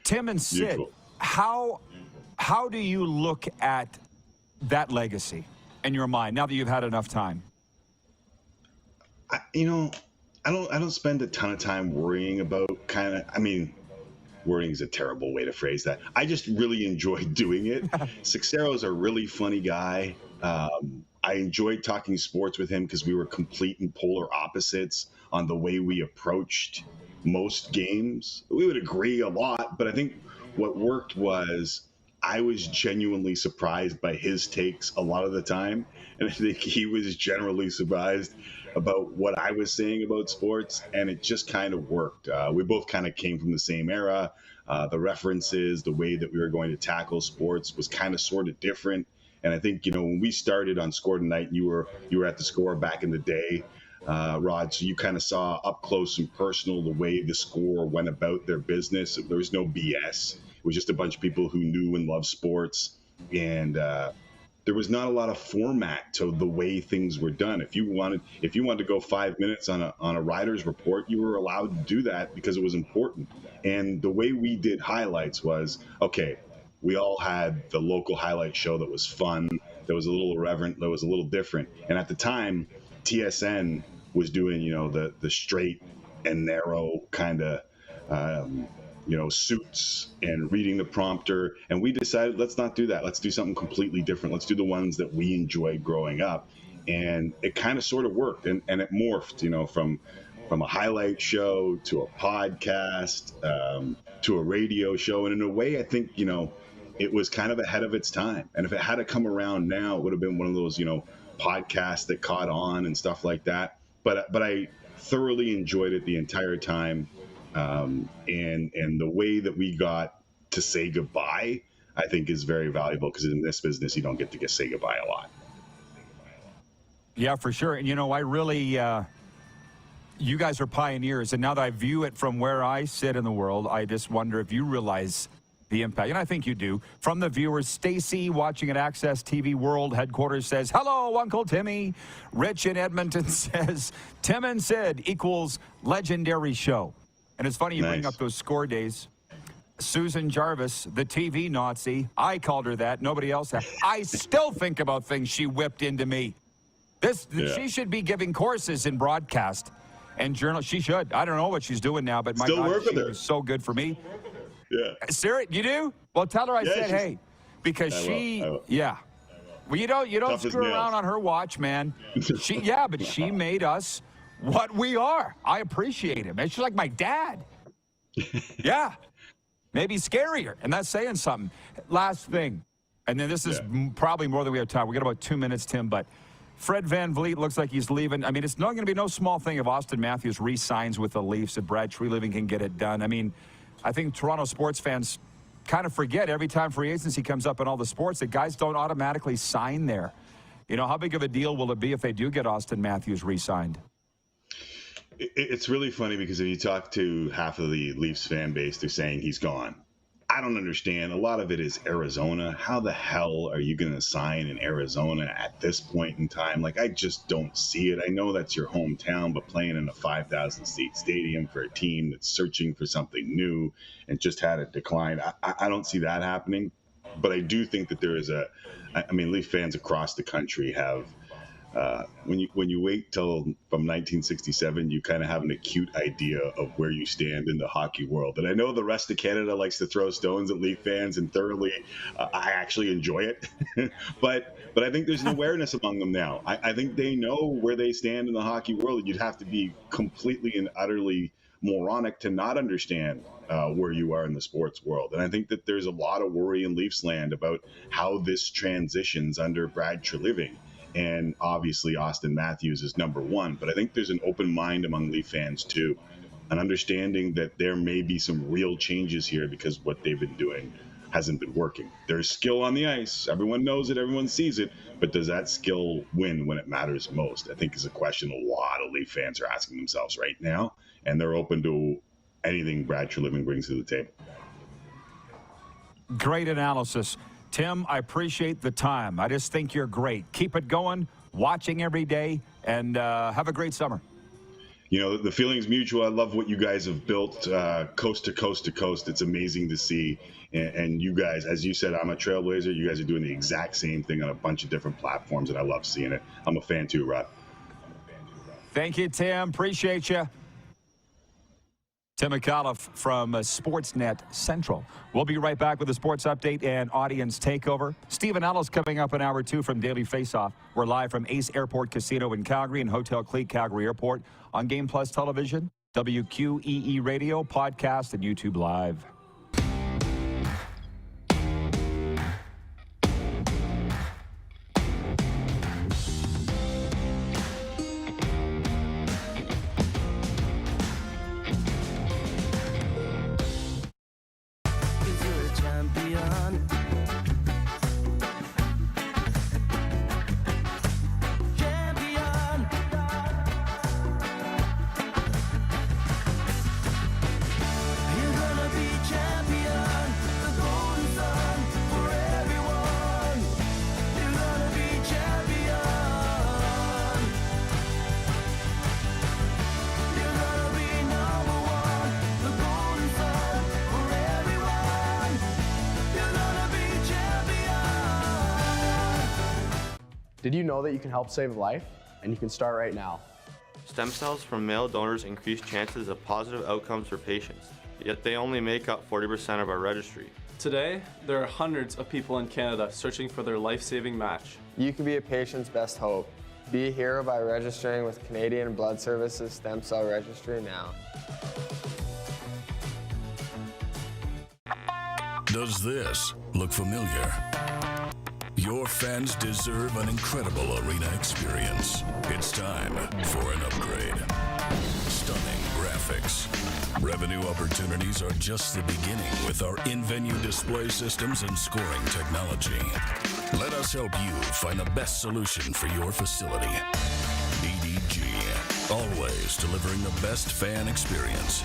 Tim and Sid, how do you look at that legacy in your mind now that you've had enough time? I don't spend a ton of time worrying about worrying is a terrible way to phrase that. I just really enjoyed doing it. Sixero's a really funny guy. I enjoyed talking sports with him because we were complete and polar opposites on the way we approached most games. We would agree a lot, but I think what worked was I was genuinely surprised by his takes a lot of the time. And I think he was generally surprised about what I was saying about sports, and it just kind of worked. We both kind of came from the same era. The references, the way that we were going to tackle sports was kind of sort of different. And I think, when we started on Score Tonight, you were at the Score back in the day, Rod, so you kind of saw up close and personal the way the Score went about their business. There was no BS. It was just a bunch of people who knew and loved sports. and there was not a lot of format to the way things were done. If you wanted to go 5 minutes on a rider's report, you were allowed to do that because it was important. And the way we did highlights was, okay, we all had the local highlight show that was fun, that was a little irreverent, that was a little different. And at the time, TSN was doing, the straight and narrow kind of, suits and reading the prompter. And we decided, let's not do that. Let's do something completely different. Let's do the ones that we enjoyed growing up. And it kind of sort of worked. And it morphed, from a highlight show to a podcast, to a radio show. And in a way, I think, it was kind of ahead of its time. And if it had to come around now, it would have been one of those, podcasts that caught on and stuff like that. But I thoroughly enjoyed it the entire time. And the way that we got to say goodbye, I think is very valuable, because in this business, you don't get to say goodbye a lot. Yeah, for sure. And, I really, you guys are pioneers. And now that I view it from where I sit in the world, I just wonder if you realize the impact. And I think you do. From the viewers, Stacy watching at Access TV World headquarters says, hello, Uncle Timmy. Rich in Edmonton says, Tim and Sid equals legendary show. And it's funny you bring up those score days. Susan Jarvis, the TV Nazi, I called her that. Nobody else has. I still think about things she whipped into me. She should be giving courses in broadcast and journal. She should. I don't know what she's doing now, but my God, she was so good for me. Yeah. Sarah, you do? Well, tell her I said hey, because I will. Well, you don't screw around on her watch, man. But she made us what we are. I appreciate it, man. She's like my dad. Yeah. Maybe scarier, and that's saying something. Last thing, and then this is probably more than we have time. We got about 2 minutes, Tim, but Fred Van Vliet looks like he's leaving. I mean, it's not going to be no small thing if Austin Matthews re-signs with the Leafs, if Brad Treliving can get it done. I mean, I think Toronto sports fans kind of forget every time free agency comes up in all the sports that guys don't automatically sign there. How big of a deal will it be if they do get Austin Matthews re-signed? It's really funny, because if you talk to half of the Leafs fan base, they're saying he's gone. I don't understand. A lot of it is Arizona. How the hell are you going to sign in Arizona at this point in time? I just don't see it. I know that's your hometown, but playing in a 5,000-seat stadium for a team that's searching for something new and just had a decline, I don't see that happening. But I do think that there is Leaf fans across the country have, when you wait till from 1967, you kind of have an acute idea of where you stand in the hockey world. And I know the rest of Canada likes to throw stones at Leaf fans, and thoroughly, I actually enjoy it. but I think there's an awareness among them now. I think they know where they stand in the hockey world. You'd have to be completely and utterly moronic to not understand where you are in the sports world. And I think that there's a lot of worry in Leafs land about how this transitions under Brad Treliving. And obviously Austin Matthews is number one, but I think there's an open mind among Leaf fans too, an understanding that there may be some real changes here because what they've been doing hasn't been working. There's skill on the ice. Everyone knows it. Everyone sees it. But does that skill win when it matters most? I think is a question a lot of Leaf fans are asking themselves right now, and they're open to anything Brad Treliving brings to the table. Great analysis. Tim, I appreciate the time. I just think you're great. Keep it going, watching every day, and have a great summer. The feeling's mutual. I love what you guys have built coast to coast to coast. It's amazing to see. And you guys, as you said, I'm a trailblazer. You guys are doing the exact same thing on a bunch of different platforms, and I love seeing it. I'm a fan too, Rod. Thank you, Tim. Appreciate you. Tim Micallef from Sportsnet Central. We'll be right back with a sports update and audience takeover. Stephen Ellis coming up in hour 2 from Daily Faceoff. We're live from Ace Airport Casino in Calgary and Hotel Clique Calgary Airport on Game Plus Television, WQEE Radio, podcast, and YouTube Live. Did you know that you can help save a life? And you can start right now. Stem cells from male donors increase chances of positive outcomes for patients, yet they only make up 40% of our registry. Today, there are hundreds of people in Canada searching for their life-saving match. You can be a patient's best hope. Be a hero by registering with Canadian Blood Services Stem Cell Registry now. Does this look familiar? Your fans deserve an incredible arena experience. It's time for an upgrade. Stunning graphics. Revenue opportunities are just the beginning with our in-venue display systems and scoring technology. Let us help you find the best solution for your facility. EDG, always delivering the best fan experience.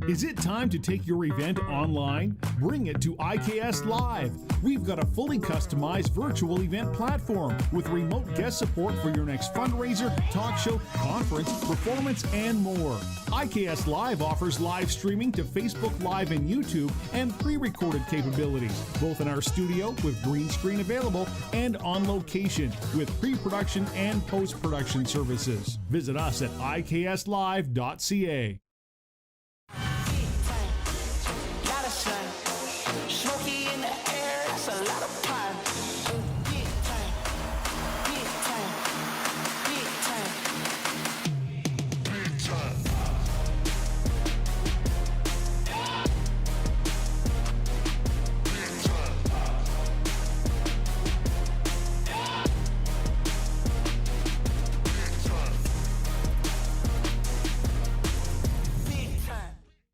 Is it time to take your event online? Bring it to IKS Live. We've got a fully customized virtual event platform with remote guest support for your next fundraiser, talk show, conference, performance, and more. IKS Live offers live streaming to Facebook Live and YouTube and pre-recorded capabilities, both in our studio with green screen available and on location with pre-production and post-production services. Visit us at ikslive.ca.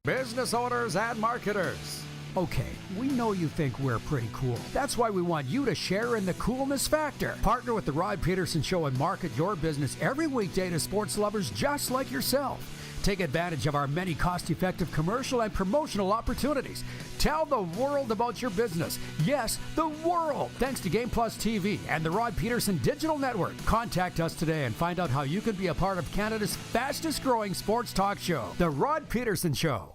Business owners and marketers. Okay, we know you think we're pretty cool. That's why we want you to share in the coolness factor. Partner with the Rod Pedersen Show and market your business every weekday to sports lovers just like yourself. Take advantage of our many cost-effective commercial and promotional opportunities. Tell the world about your business. Yes, the world. Thanks to Game Plus TV and the Rod Pedersen Digital Network. Contact us today and find out how you can be a part of Canada's fastest-growing sports talk show, The Rod Pedersen Show.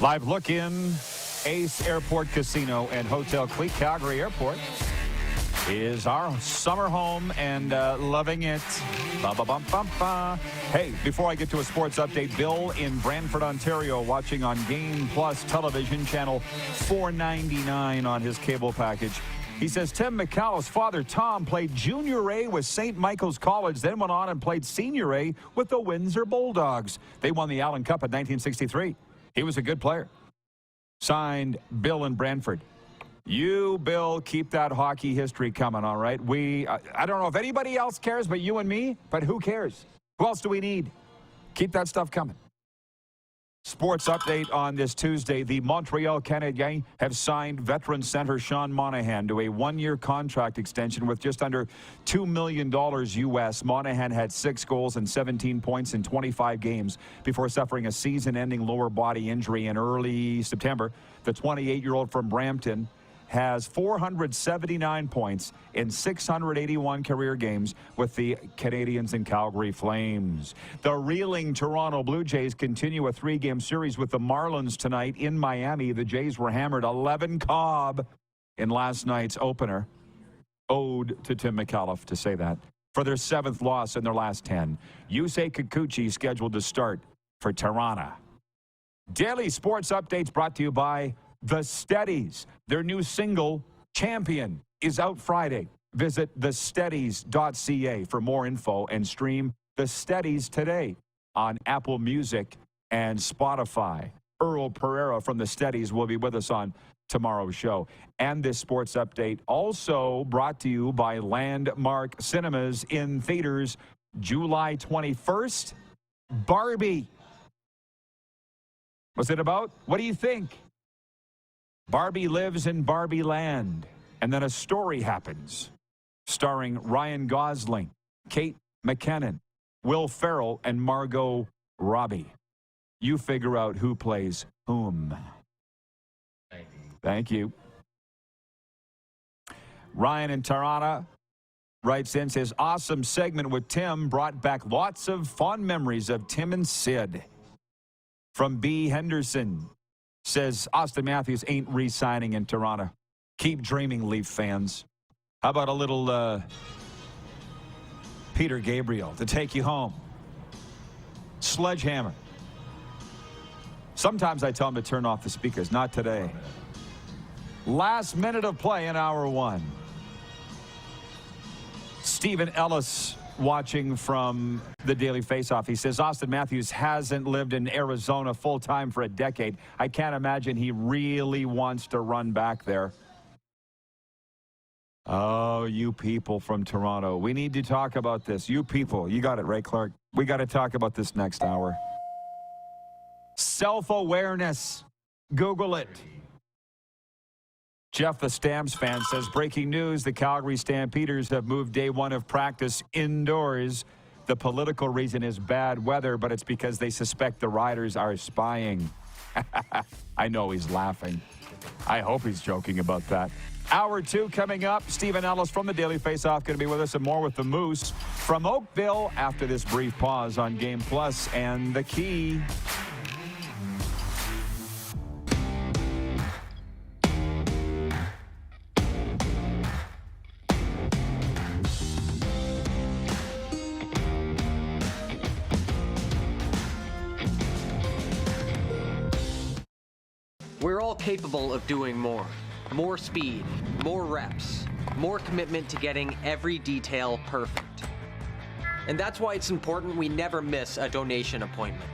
Live look in Ace Airport Casino and Hotel Cleat, Calgary Airport is our summer home and loving it. Ba-ba-bum-bum-ba. Hey, before I get to a sports update, Bill in Brantford, Ontario, watching on Game Plus Television, channel 499 on his cable package. He says Tim Micallef's father, Tom, played Junior A with St. Michael's College, then went on and played Senior A with the Windsor Bulldogs. They won the Allen Cup in 1963. He was a good player. Signed, Bill in Brantford. You, Bill, keep that hockey history coming, all right? I don't know if anybody else cares but you and me, but who cares? Who else do we need? Keep that stuff coming. Sports update on this Tuesday. The Montreal Canadiens have signed veteran center Sean Monahan to a one-year contract extension with just under $2 million U.S. Monahan had 6 goals and 17 points in 25 games before suffering a season-ending lower body injury in early September. The 28-year-old from Brampton has 479 points in 681 career games with the Canadiens and Calgary Flames. The reeling Toronto Blue Jays continue a 3-game series with the Marlins tonight in Miami. The Jays were hammered 11 Cobb in last night's opener. Ode to Tim Micallef to say that. For their 7th loss in their last 10. Yusei Kikuchi scheduled to start for Toronto. Daily sports updates brought to you by The Steadies. Their new single, Champion, is out Friday. Visit thesteadies.ca for more info and stream The Steadies today on Apple Music and Spotify. Earl Pereira from The Steadies will be with us on tomorrow's show. And this sports update also brought to you by Landmark Cinemas in theaters July 21st. Barbie. What's it about? What do you think? Barbie lives in Barbie land, and then a story happens, starring Ryan Gosling, Kate McKinnon, Will Ferrell, and Margot Robbie. You figure out who plays whom. Thank you. Ryan in Toronto writes in, says, awesome segment with Tim, brought back lots of fond memories of Tim and Sid. From B. Henderson, says, Austin Matthews ain't re-signing in Toronto. Keep dreaming, Leaf fans. How about a little Peter Gabriel to take you home? Sledgehammer. Sometimes I tell him to turn off the speakers. Not today. Last minute of play in hour one. Stephen Ellis watching from the Daily Faceoff. He says, Austin Matthews hasn't lived in Arizona full-time for a decade. I can't imagine he really wants to run back there. Oh, you people from Toronto. We need to talk about this. You people. You got it, right, Clark? We got to talk about this next hour. Self-awareness. Google it. Jeff, the Stamps fan, says, breaking news, the Calgary Stampeders have moved day one of practice indoors. The political reason is bad weather, but it's because they suspect the Riders are spying. I know he's laughing. I hope he's joking about that. Hour two coming up. Stephen Ellis from the Daily Faceoff going to be with us, and more with the Moose from Oakville after this brief pause on Game Plus and the Key. We're all capable of doing more. More speed, more reps, more commitment to getting every detail perfect. And that's why it's important we never miss a donation appointment.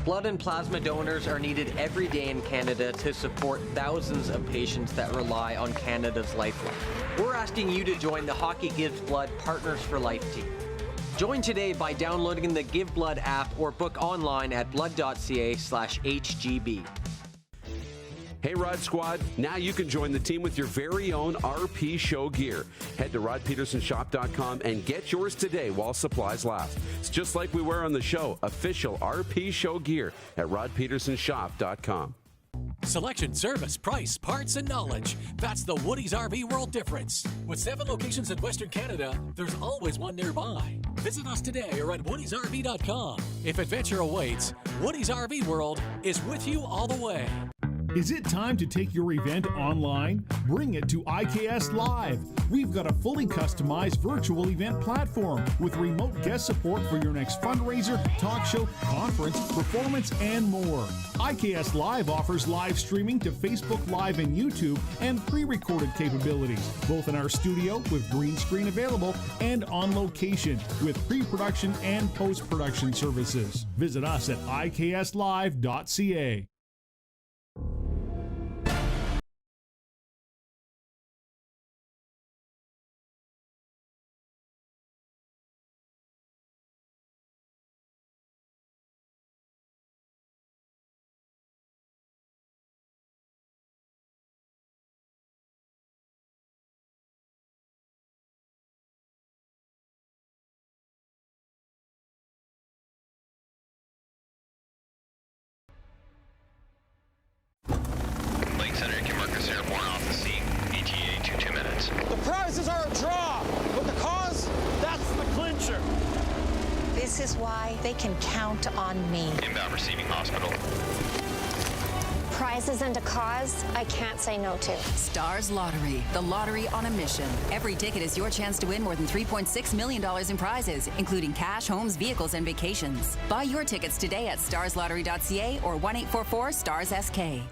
Blood and plasma donors are needed every day in Canada to support thousands of patients that rely on Canada's lifeline. We're asking you to join the Hockey Gives Blood Partners for Life team. Join today by downloading the Give Blood app or book online at blood.ca/HGB. Hey, Rod Squad, now you can join the team with your very own RP Show gear. Head to rodpetersonshop.com and get yours today while supplies last. It's just like we wear on the show, official RP Show gear at rodpetersonshop.com. Selection, service, price, parts, and knowledge. That's the Woody's RV World difference. With 7 locations in Western Canada, there's always one nearby. Visit us today or at woodysrv.com. If adventure awaits, Woody's RV World is with you all the way. Is it time to take your event online? Bring it to IKS Live. We've got a fully customized virtual event platform with remote guest support for your next fundraiser, talk show, conference, performance, and more. IKS Live offers live streaming to Facebook Live and YouTube and pre-recorded capabilities, both in our studio with green screen available and on location with pre-production and post-production services. Visit us at ikslive.ca. The prizes are a draw, but the cause, that's the clincher. This is why they can count on me. Inbound receiving hospital. Prizes and a cause I can't say no to. Stars Lottery, the lottery on a mission. Every ticket is your chance to win more than $3.6 million in prizes, including cash, homes, vehicles, and vacations. Buy your tickets today at starslottery.ca or 1-844-STARS-SK.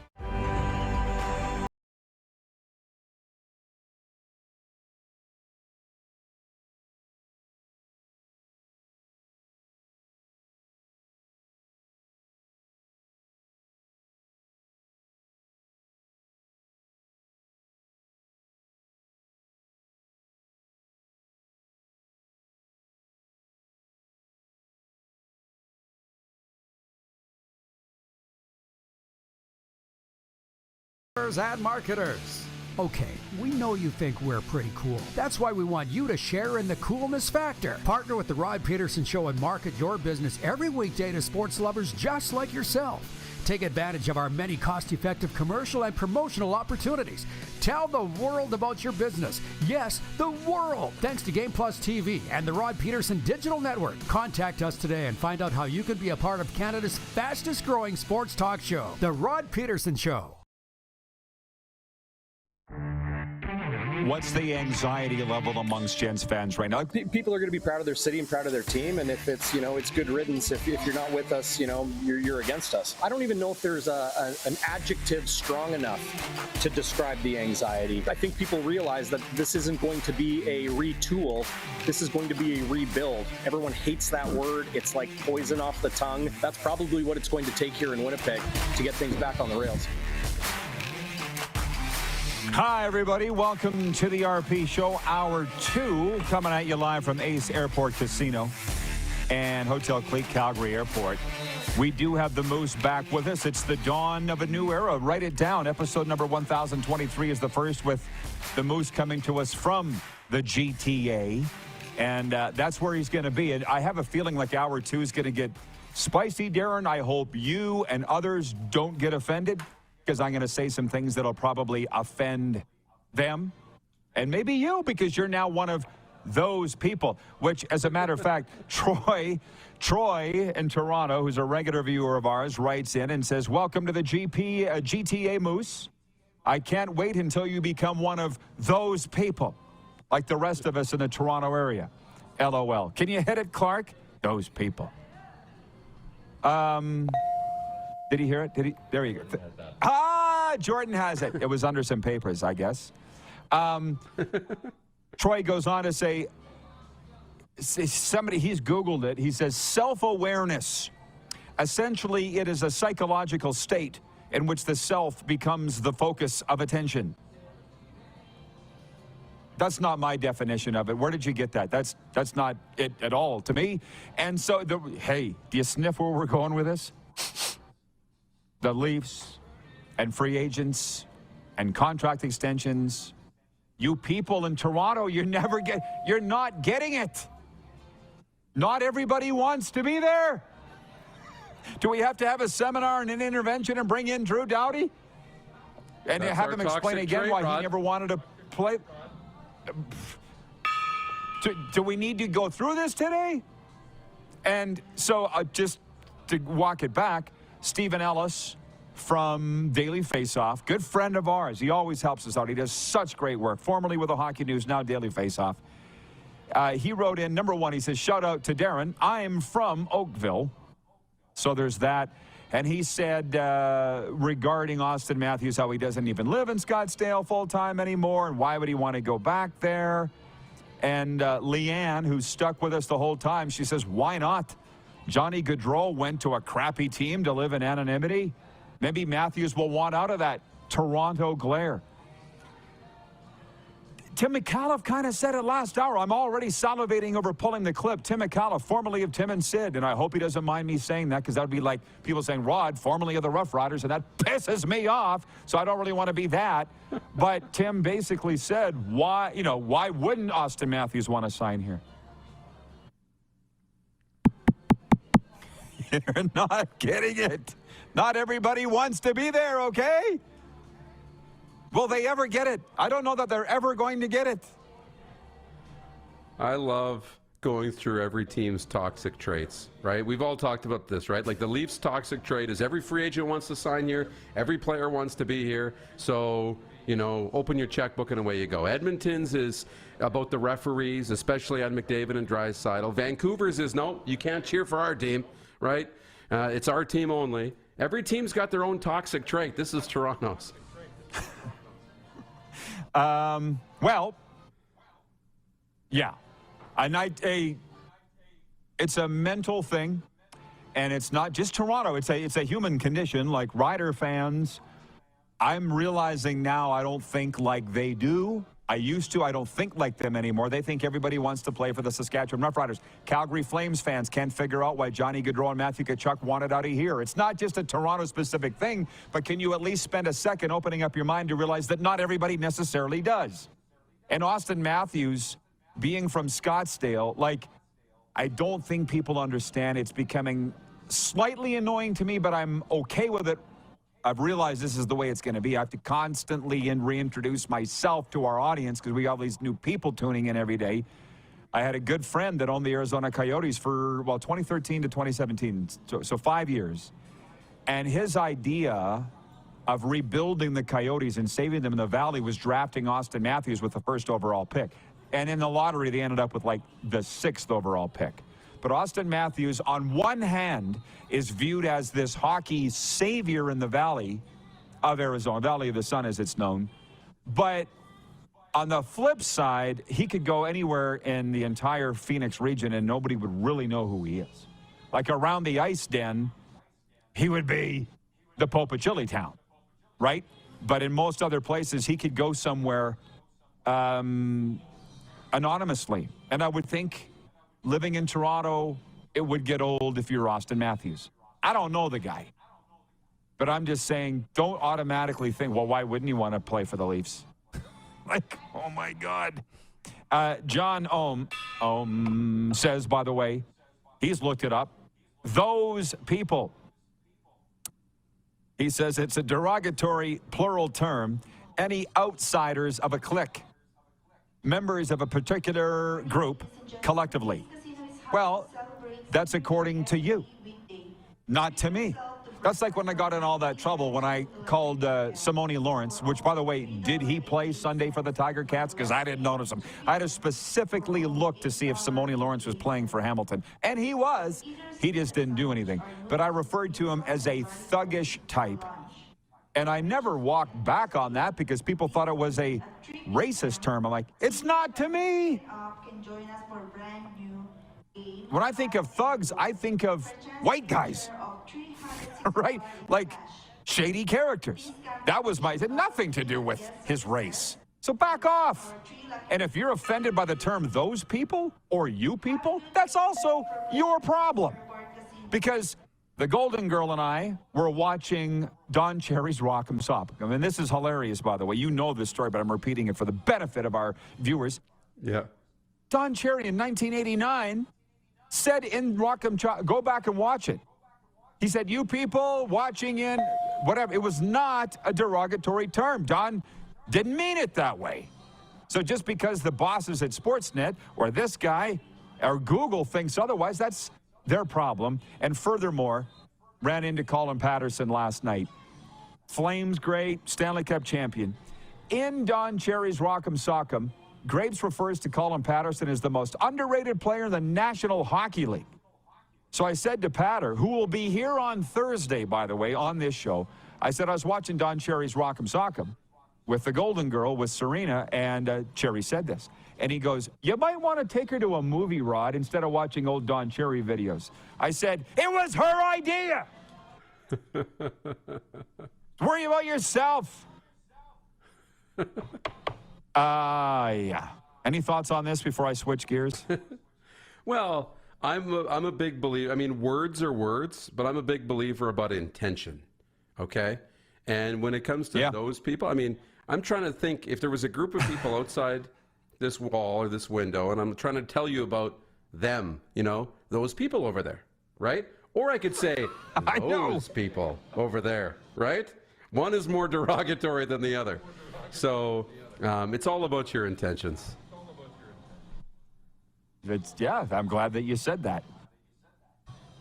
and marketers. Okay, we know you think we're pretty cool. That's why we want you to share in the coolness factor. Partner with The Rod Pedersen Show and market your business every weekday to sports lovers just like yourself. Take advantage of our many cost-effective commercial and promotional opportunities. Tell the world about your business. Yes, the world. Thanks to Game Plus TV and the Rod Pedersen Digital Network. Contact us today and find out how you can be a part of Canada's fastest-growing sports talk show, The Rod Pedersen Show. What's the anxiety level amongst Jens fans right now? People are going to be proud of their city and proud of their team, and if it's, it's good riddance. If you're not with us, you're against us. I don't even know if there's an adjective strong enough to describe the anxiety. I think people realize that this isn't going to be a retool. This is going to be a rebuild. Everyone hates that word. It's like poison off the tongue. That's probably what it's going to take here in Winnipeg to get things back on the rails. Hi, everybody. Welcome to the RP Show, Hour 2, coming at you live from Ace Airport Casino and Hotel Clique, Calgary Airport. We do have the Moose back with us. It's the dawn of a new era. Write it down. Episode number 1023 is the first, with the Moose coming to us from the GTA. And that's where he's going to be. And I have a feeling like Hour 2 is going to get spicy, Darren. I hope you and others don't get offended, because I'm going to say some things that'll probably offend them. And maybe you, because you're now one of those people, which, as a matter of fact, Troy in Toronto, who's a regular viewer of ours, writes in and says, welcome to the GTA Moose. I can't wait until you become one of those people, like the rest of us in the Toronto area. LOL. Can you hit it, Clark? Those people. Did he hear it? Did he? There you go. Jordan has it. It was under some papers, I guess. Troy goes on to say, somebody, he's Googled it. He says, self-awareness. Essentially, it is a psychological state in which the self becomes the focus of attention. That's not my definition of it. Where did you get that? That's not it at all to me. And so, hey, do you sniff where we're going with this? The Leafs and free agents and contract extensions. You people in Toronto, you're not getting it. Not everybody wants to be there. Do we have to have a seminar and an intervention and bring in Drew Doughty? And have him explain again why he never wanted to play? Do we need to go through this today? And so just to walk it back, Stephen Ellis from Daily Faceoff, good friend of ours. He always helps us out. He does such great work. Formerly with the Hockey News, now Daily Faceoff. He wrote in, number one, he says, shout out to Darren. I'm from Oakville. So there's that. And he said regarding Austin Matthews, how he doesn't even live in Scottsdale full-time anymore, and why would he want to go back there? And Leanne, who's stuck with us the whole time, she says, why not? Johnny Gaudreau went to a crappy team to live in anonymity. Maybe Matthews will want out of that Toronto glare. Tim Micallef kind of said it last hour. I'm already salivating over pulling the clip. Tim Micallef, formerly of Tim and Sid, and I hope he doesn't mind me saying that, because that would be like people saying Rod, formerly of the Rough Riders, and that pisses me off, so I don't really want to be that. But Tim basically said, why wouldn't Austin Matthews want to sign here? You're not getting it. Not everybody wants to be there, okay? Will they ever get it? I don't know that they're ever going to get it. I love going through every team's toxic traits, right? We've all talked about this, right? Like the Leafs' toxic trait is every free agent wants to sign here, every player wants to be here, so, open your checkbook and away you go. Edmonton's is about the referees, especially on McDavid and Draisaitl. Vancouver's is, no, you can't cheer for our team, right? It's our team only. Every team's got their own toxic trait. This is Toronto's. Well, yeah. It's a mental thing, and it's not just Toronto. It's a human condition. Like Rider fans, I'm realizing now I don't think like they do. I used to. I don't think like them anymore. They think everybody wants to play for the Saskatchewan Roughriders. Calgary Flames fans can't figure out why Johnny Gaudreau and Matthew Tkachuk wanted out of here. It's not just a Toronto-specific thing, but can you at least spend a second opening up your mind to realize that not everybody necessarily does? And Austin Matthews, being from Scottsdale, like, I don't think people understand. It's becoming slightly annoying to me, but I'm okay with it. I've realized this is the way it's going to be. I have to constantly reintroduce myself to our audience because we got all these new people tuning in every day. I had a good friend that owned the Arizona Coyotes for, 2013 to 2017, so 5 years. And his idea of rebuilding the Coyotes and saving them in the Valley was drafting Austin Matthews with the first overall pick. And in the lottery, they ended up with, like, the 6th overall pick. But Austin Matthews, on one hand, is viewed as this hockey savior in the Valley of Arizona, Valley of the Sun as it's known. But on the flip side, he could go anywhere in the entire Phoenix region and nobody would really know who he is. Like around the ice den, he would be the Pope of Chili Town, right? But in most other places, he could go somewhere anonymously. And I would think, living in Toronto, it would get old if you're Austin Matthews. I don't know the guy. But I'm just saying, don't automatically think, well, why wouldn't he want to play for the Leafs? Like, oh, my God. John Ohm says, by the way, he's looked it up. Those people. He says it's a derogatory plural term. Any outsiders of a clique. Members of a particular group collectively. Well, that's according to you, not to me. That's like when I got in all that trouble when I called Simone Lawrence, which, by the way, did he play Sunday for the Tiger Cats? Because I didn't notice him. I had to specifically look to see if Simone Lawrence was playing for Hamilton. And he was. He just didn't do anything. But I referred to him as a thuggish type. And I never walked back on that because people thought it was a racist term. I'm like, it's not to me. When I think of thugs, I think of white guys, right? Like shady characters. That was it had nothing to do with his race. So back off. And if you're offended by the term those people or you people, that's also your problem. Because the Golden Girl and I were watching Don Cherry's Rock'em Sock'em. I mean, this is hilarious, by the way. You know this story, but I'm repeating it for the benefit of our viewers. Yeah. Don Cherry in 1989 said in Rock'em Sock'em, go back and watch it. He said, you people watching in, whatever. It was not a derogatory term. Don didn't mean it that way. So just because the bosses at Sportsnet or this guy or Google thinks otherwise, that's their problem. And furthermore, ran into Colin Pedersen last night. Flames great, Stanley Cup champion. In Don Cherry's Rock'em Sock'em, Grapes refers to Colin Pedersen as the most underrated player in the National Hockey League. So I said to Patter, who will be here on Thursday, by the way, on this show, I said I was watching Don Cherry's Rock'em Sock'em with the Golden Girl, with Serena, and Cherry said this. And he goes, you might want to take her to a movie, Rod, instead of watching old Don Cherry videos. I said, it was her idea. Worry about yourself. Yeah. Any thoughts on this before I switch gears? Well, I'm a big believer. I mean, words are words, but I'm a big believer about intention. Okay? And when it comes to those people, I mean, I'm trying to think if there was a group of people outside this wall or this window, and I'm trying to tell you about them, you know, those people over there, right? Or I could say, those people over there, right? One is more derogatory than the other. So it's all about your intentions. I'm glad that you said that.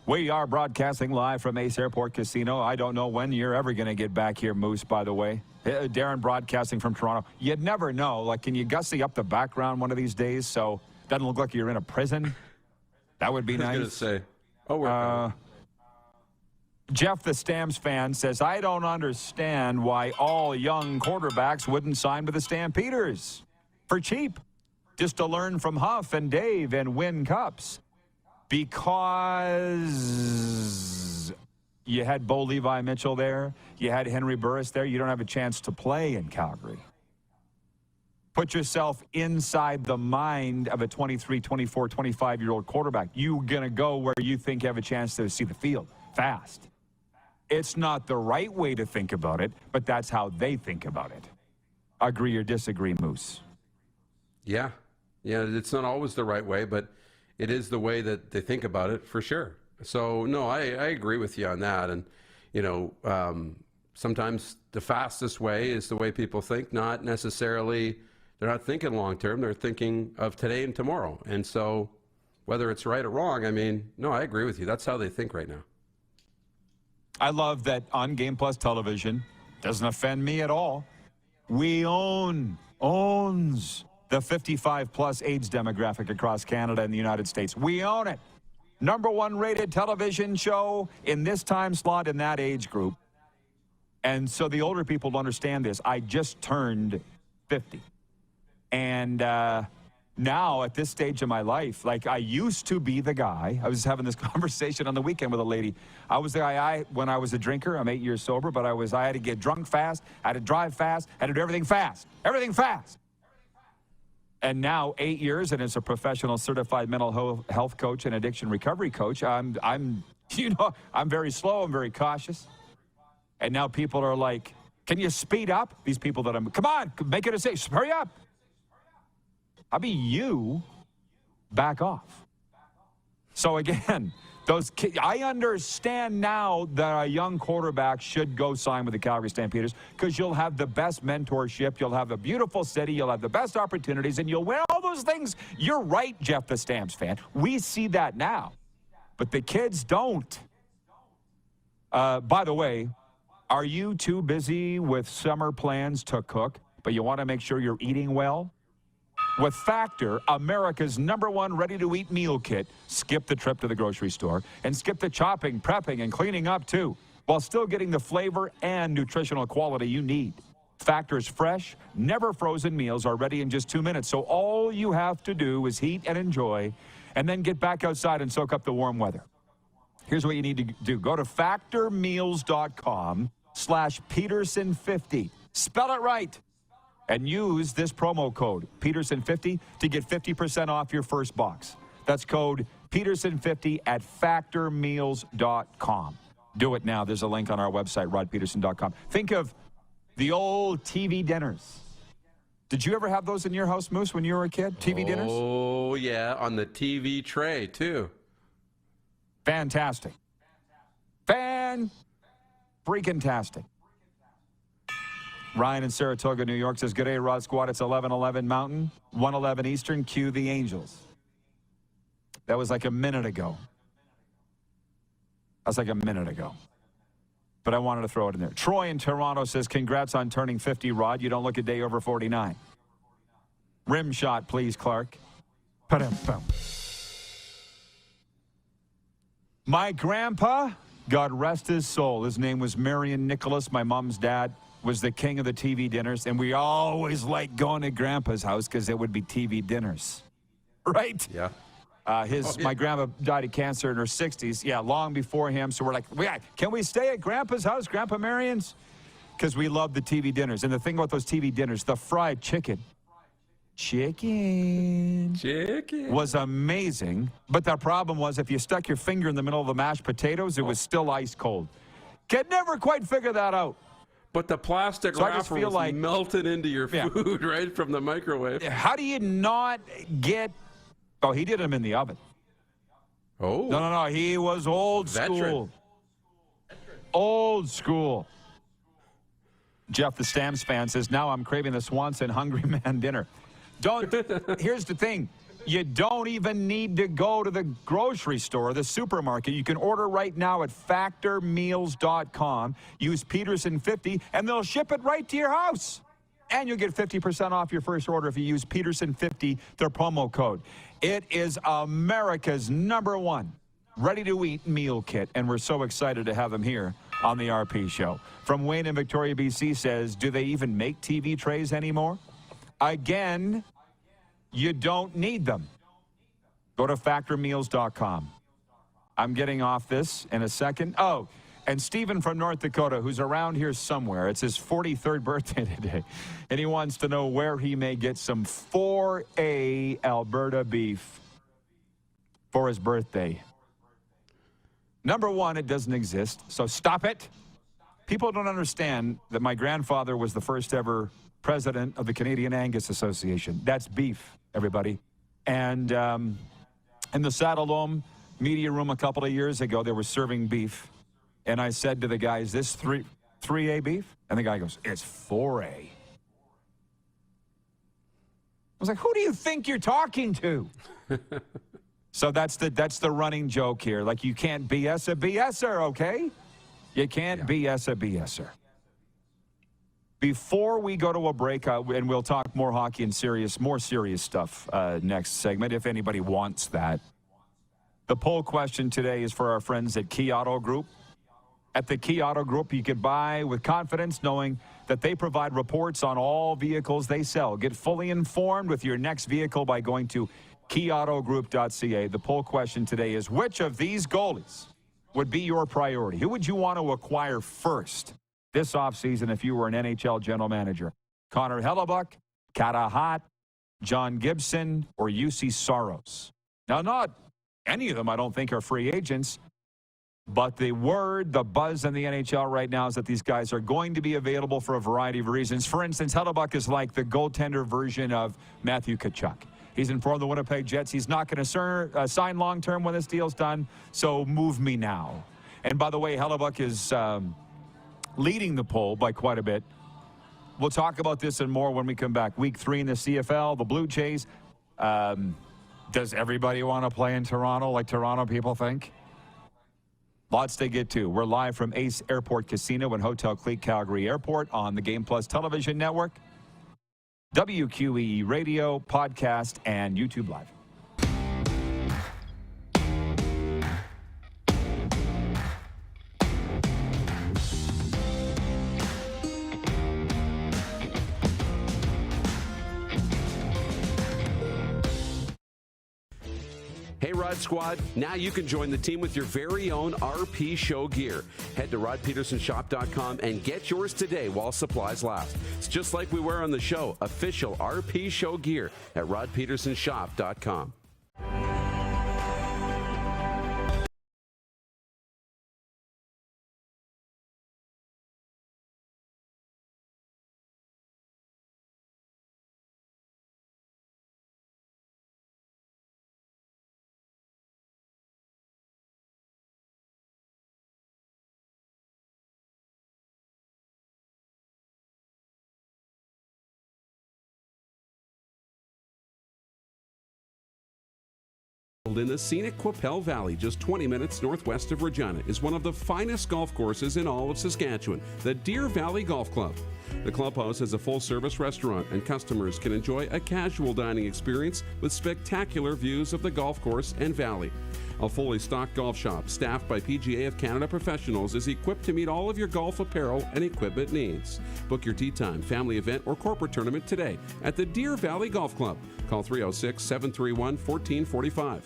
We are broadcasting live from Ace Airport Casino. I don't know when you're ever going to get back here, Moose, by the way. Darren broadcasting from Toronto. You'd never know. Like, can you gussy up the background one of these days so it doesn't look like you're in a prison? That would be nice. I was going to say. Oh, Jeff, the Stamps fan, says, I don't understand why all young quarterbacks wouldn't sign with the Stampeders for cheap, just to learn from Huff and Dave and win cups. Because you had Bo Levi Mitchell there, you had Henry Burris there, you don't have a chance to play in Calgary. Put yourself inside the mind of a 23, 24, 25-year-old quarterback. You're going to go where you think you have a chance to see the field fast. It's not the right way to think about it, but that's how they think about it. Agree or disagree, Moose? Yeah. Yeah, it's not always the right way, but it is the way that they think about it for sure. So, no, I agree with you on that. And, sometimes the fastest way is the way people think, not necessarily, they're not thinking long term, they're thinking of today and tomorrow. And so whether it's right or wrong, no, I agree with you. That's how they think right now. I love that on Game Plus television, doesn't offend me at all. We owns the 55-plus age demographic across Canada and the United States. We own it. Number 1 rated television show in this time slot in that age group. And so the older people don't understand this. I just turned 50. And now at this stage of my life, like I used to be the guy. I was having this conversation on the weekend with a lady. I was the guy when I was a drinker. I'm 8 years sober, but I had to get drunk fast. I had to drive fast. I had to do everything fast. Everything fast. And now 8 years, and as a professional certified mental health coach and addiction recovery coach, I'm very slow. I'm very cautious. And now people are like, can you speed up? These people that come on, make it a safe, hurry up. How about you back off? So again, those kids, I understand now that a young quarterback should go sign with the Calgary Stampeders because you'll have the best mentorship, you'll have a beautiful city, you'll have the best opportunities, and you'll win all those things. You're right, Jeff the Stamps fan. We see that now, but the kids don't. By the way, are you too busy with summer plans to cook, but you want to make sure you're eating well? With Factor, America's #1 ready-to-eat meal kit, skip the trip to the grocery store and skip the chopping, prepping, and cleaning up, too, while still getting the flavor and nutritional quality you need. Factor's fresh, never frozen meals are ready in just 2 minutes, so all you have to do is heat and enjoy, and then get back outside and soak up the warm weather. Here's what you need to do. Go to factormeals.com/Pedersen50. Spell it right. And use this promo code, Pedersen50, to get 50% off your first box. That's code Pedersen50 at factormeals.com. Do it now. There's a link on our website, rodpedersen.com. Think of the old TV dinners. Did you ever have those in your house, Moose, when you were a kid? TV dinners? Oh, yeah, on the TV tray, too. Fantastic. Freaking-tastic. Ryan in Saratoga, New York says, good day, Rod Squad. It's 11:11 Mountain, 1:11 Eastern. Cue the Angels. That was like a minute ago. But I wanted to throw it in there. Troy in Toronto says, congrats on turning 50, Rod. You don't look a day over 49. Rim shot, please, Clark. Pa-dum-bum. My grandpa, God rest his soul, his name was Marion Nicholas, my mom's dad, was the king of the TV dinners, and we always liked going to Grandpa's house because it would be TV dinners, right? Yeah. My grandma died of cancer in her 60s, long before him, so we're like, can we stay at Grandpa's house, Grandpa Marion's? Because we loved the TV dinners, and the thing about those TV dinners, the fried chicken was amazing, but the problem was if you stuck your finger in the middle of the mashed potatoes, it was still ice cold. Could never quite figure that out. But the plastic wrapper was like melted into your food, right, from the microwave. How do you not get... Oh, he did them in the oven. Oh. No, he was old school. Old school. Jeff the Stamps fan says, now I'm craving the Swanson Hungry Man dinner. Here's the thing. You don't even need to go to the grocery store, the supermarket. You can order right now at factormeals.com. Use Pedersen50, and they'll ship it right to your house. And you'll get 50% off your first order if you use Pedersen50, their promo code. It is America's #1 ready-to-eat meal kit, and we're so excited to have them here on the RP Show. From Wayne in Victoria, BC says, do they even make TV trays anymore? Again, you don't need them. Go to factormeals.com. I'm getting off this in a second. Oh, And Stephen from North Dakota, who's around here somewhere, it's his 43rd birthday today, and he wants to know where he may get some 4A Alberta beef for his birthday. Number one, it doesn't exist, so stop it. People don't understand that my grandfather was the first ever president of the Canadian Angus Association. That's beef, everybody. And in the Saddle Dome media room a couple of years ago, they were serving beef. And I said to the guy, is this 3A beef? And the guy goes, it's 4A. I was like, who do you think you're talking to? So that's the running joke here. Like, you can't BS a BSer, okay? You can't BS a BSer. Before we go to a break, and we'll talk more hockey and more serious stuff next segment, if anybody wants that. The poll question today is for our friends at Key Auto Group. At the Key Auto Group, you can buy with confidence knowing that they provide reports on all vehicles they sell. Get fully informed with your next vehicle by going to keyautogroup.ca. The poll question today is, which of these goalies would be your priority? Who would you want to acquire first this offseason if you were an NHL general manager? Connor Hellebuck, Kara Hatt, John Gibson, or UC Soros? Now, not any of them, I don't think, are free agents. But the buzz in the NHL right now is that these guys are going to be available for a variety of reasons. For instance, Hellebuck is like the goaltender version of Matthew Tkachuk. He's informed the Winnipeg Jets he's not going to sign long-term when this deal's done, so move me now. And by the way, Hellebuck is leading the poll by quite a bit. We'll talk about this and more when we come back. Week 3 in the CFL, the Blue Jays. Does everybody want to play in Toronto like Toronto people think? Lots to get to. We're live from Ace Airport Casino and Hotel Clique Calgary Airport on the Game Plus Television Network, WQEE Radio, podcast, and YouTube Live. Hey, Rod Squad, now you can join the team with your very own RP Show gear. Head to rodpetersonshop.com and get yours today while supplies last. It's just like we wear on the show, official RP Show gear at rodpetersonshop.com. In the scenic Qu'Appelle Valley, just 20 minutes northwest of Regina, is one of the finest golf courses in all of Saskatchewan, the Deer Valley Golf Club. The clubhouse has a full-service restaurant, and customers can enjoy a casual dining experience with spectacular views of the golf course and valley. A fully stocked golf shop, staffed by PGA of Canada professionals, is equipped to meet all of your golf apparel and equipment needs. Book your tee time, family event, or corporate tournament today at the Deer Valley Golf Club. Call 306-731-1445.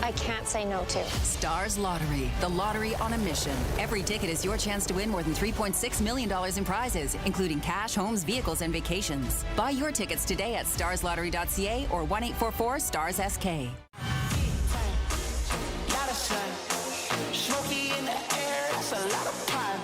I can't say no to. Stars Lottery, the lottery on a mission. Every ticket is your chance to win more than $3.6 million in prizes, including cash, homes, vehicles, and vacations. Buy your tickets today at starslottery.ca or 1-844-STARS-SK. Smoky in the air, that's a lot of prime.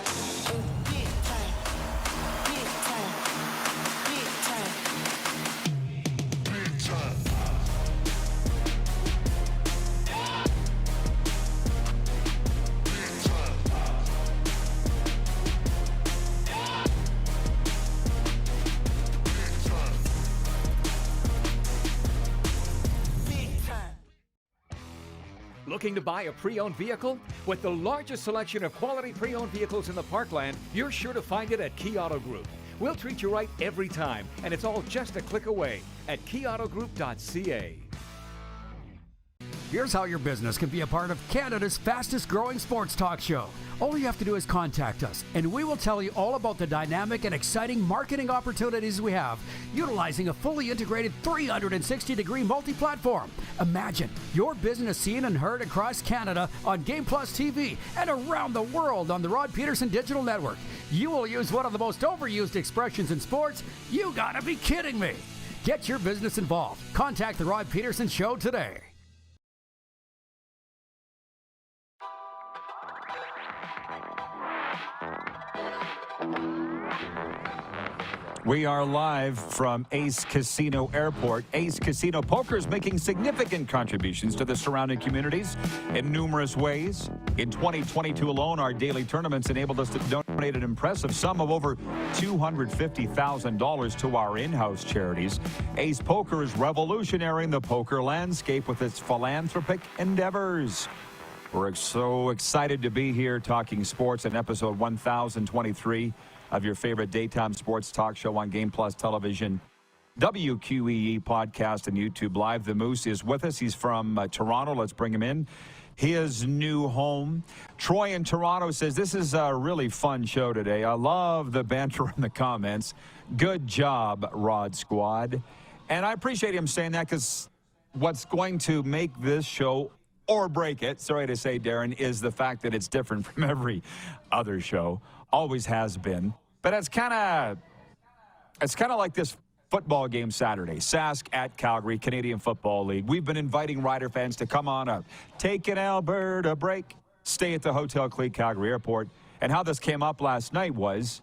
Looking to buy a pre-owned vehicle? With the largest selection of quality pre-owned vehicles in the Parkland, you're sure to find it at Key Auto Group. We'll treat you right every time, and it's all just a click away at keyautogroup.ca. Here's how your business can be a part of Canada's fastest growing sports talk show. All you have to do is contact us, and we will tell you all about the dynamic and exciting marketing opportunities we have, utilizing a fully integrated 360-degree multi-platform. Imagine your business seen and heard across Canada on Game Plus TV and around the world on the Rod Pedersen Digital Network. You will use one of the most overused expressions in sports. You gotta be kidding me. Get your business involved. Contact the Rod Pedersen Show today. We are live from Ace Casino Airport. Ace Casino Poker is making significant contributions to the surrounding communities in numerous ways. In 2022 alone, our daily tournaments enabled us to donate an impressive sum of over $250,000 to our in-house charities. Ace Poker is revolutionizing the poker landscape with its philanthropic endeavors. We're so excited to be here talking sports in episode 1023 of your favorite daytime sports talk show on Game Plus Television, WQEE podcast, and YouTube Live. The Moose is with us. He's from Toronto. Let's bring him in. His new home. Troy in Toronto says, this is a really fun show today. I love the banter in the comments. Good job, Rod Squad. And I appreciate him saying that, because what's going to make this show or break it, sorry to say, Darren, is the fact that it's different from every other show. Always has been. But it's kind of like this football game Saturday. Sask at Calgary, Canadian Football League. We've been inviting Rider fans to come on up. Take an Alberta break. Stay at the Hotel Clique Calgary Airport. And how this came up last night was,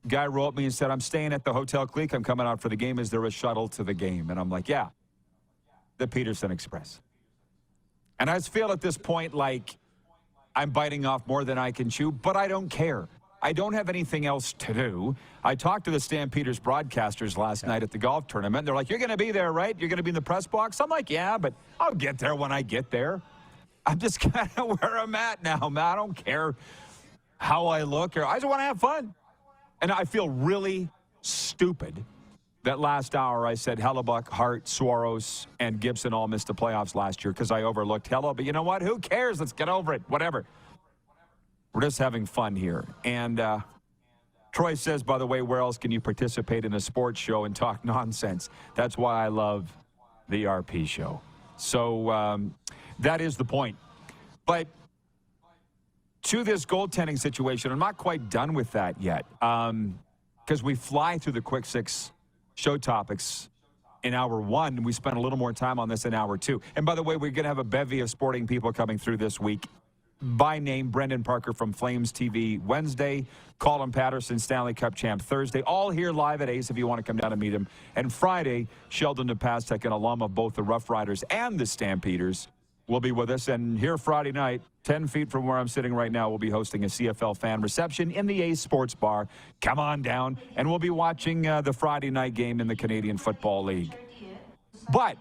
guy wrote me and said, I'm staying at the Hotel Clique. I'm coming out for the game. Is there a shuttle to the game? And I'm like, yeah, the Pedersen Express. And I just feel at this point like I'm biting off more than I can chew, but I don't care. I don't have anything else to do. I talked to the Stampeders broadcasters last night at the golf tournament. They're like, you're going to be there, right? You're going to be in the press box? I'm like, yeah, but I'll get there when I get there. I'm just kind of where I'm at now, man. I don't care how I look. I just want to have fun. And I feel really stupid that last hour I said Hellebuck, Hart, Swaros, and Gibson all missed the playoffs last year because I overlooked Hello. But you know what? Who cares? Let's get over it. Whatever. We're just having fun here. And Troy says, by the way, where else can you participate in a sports show and talk nonsense? That's why I love the RP show. So that is the point. But to this goaltending situation, I'm not quite done with that yet, because we fly through the quick six show topics in hour one, and we spent a little more time on this in hour two. And by the way, we're going to have a bevy of sporting people coming through this week. By name, Brendan Parker from Flames TV Wednesday, Colin Patterson, Stanley Cup champ Thursday, all here live at Ace if you want to come down and meet him. And Friday, Sheldon DePastek, an alum of both the Rough Riders and the Stampeders, will be with us. And here Friday night, 10 feet from where I'm sitting right now, we'll be hosting a CFL fan reception in the Ace Sports Bar. Come on down, and we'll be watching the Friday night game in the Canadian Football League. But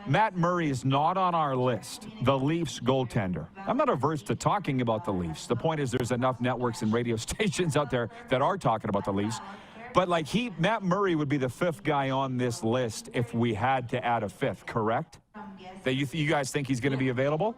Matt Murray is not on our list, the Leafs goaltender. I'm not averse to talking about the Leafs. The point is there's enough networks and radio stations out there that are talking about the Leafs. But like Matt Murray would be the fifth guy on this list if we had to add a fifth, correct? That you guys think he's going to be available?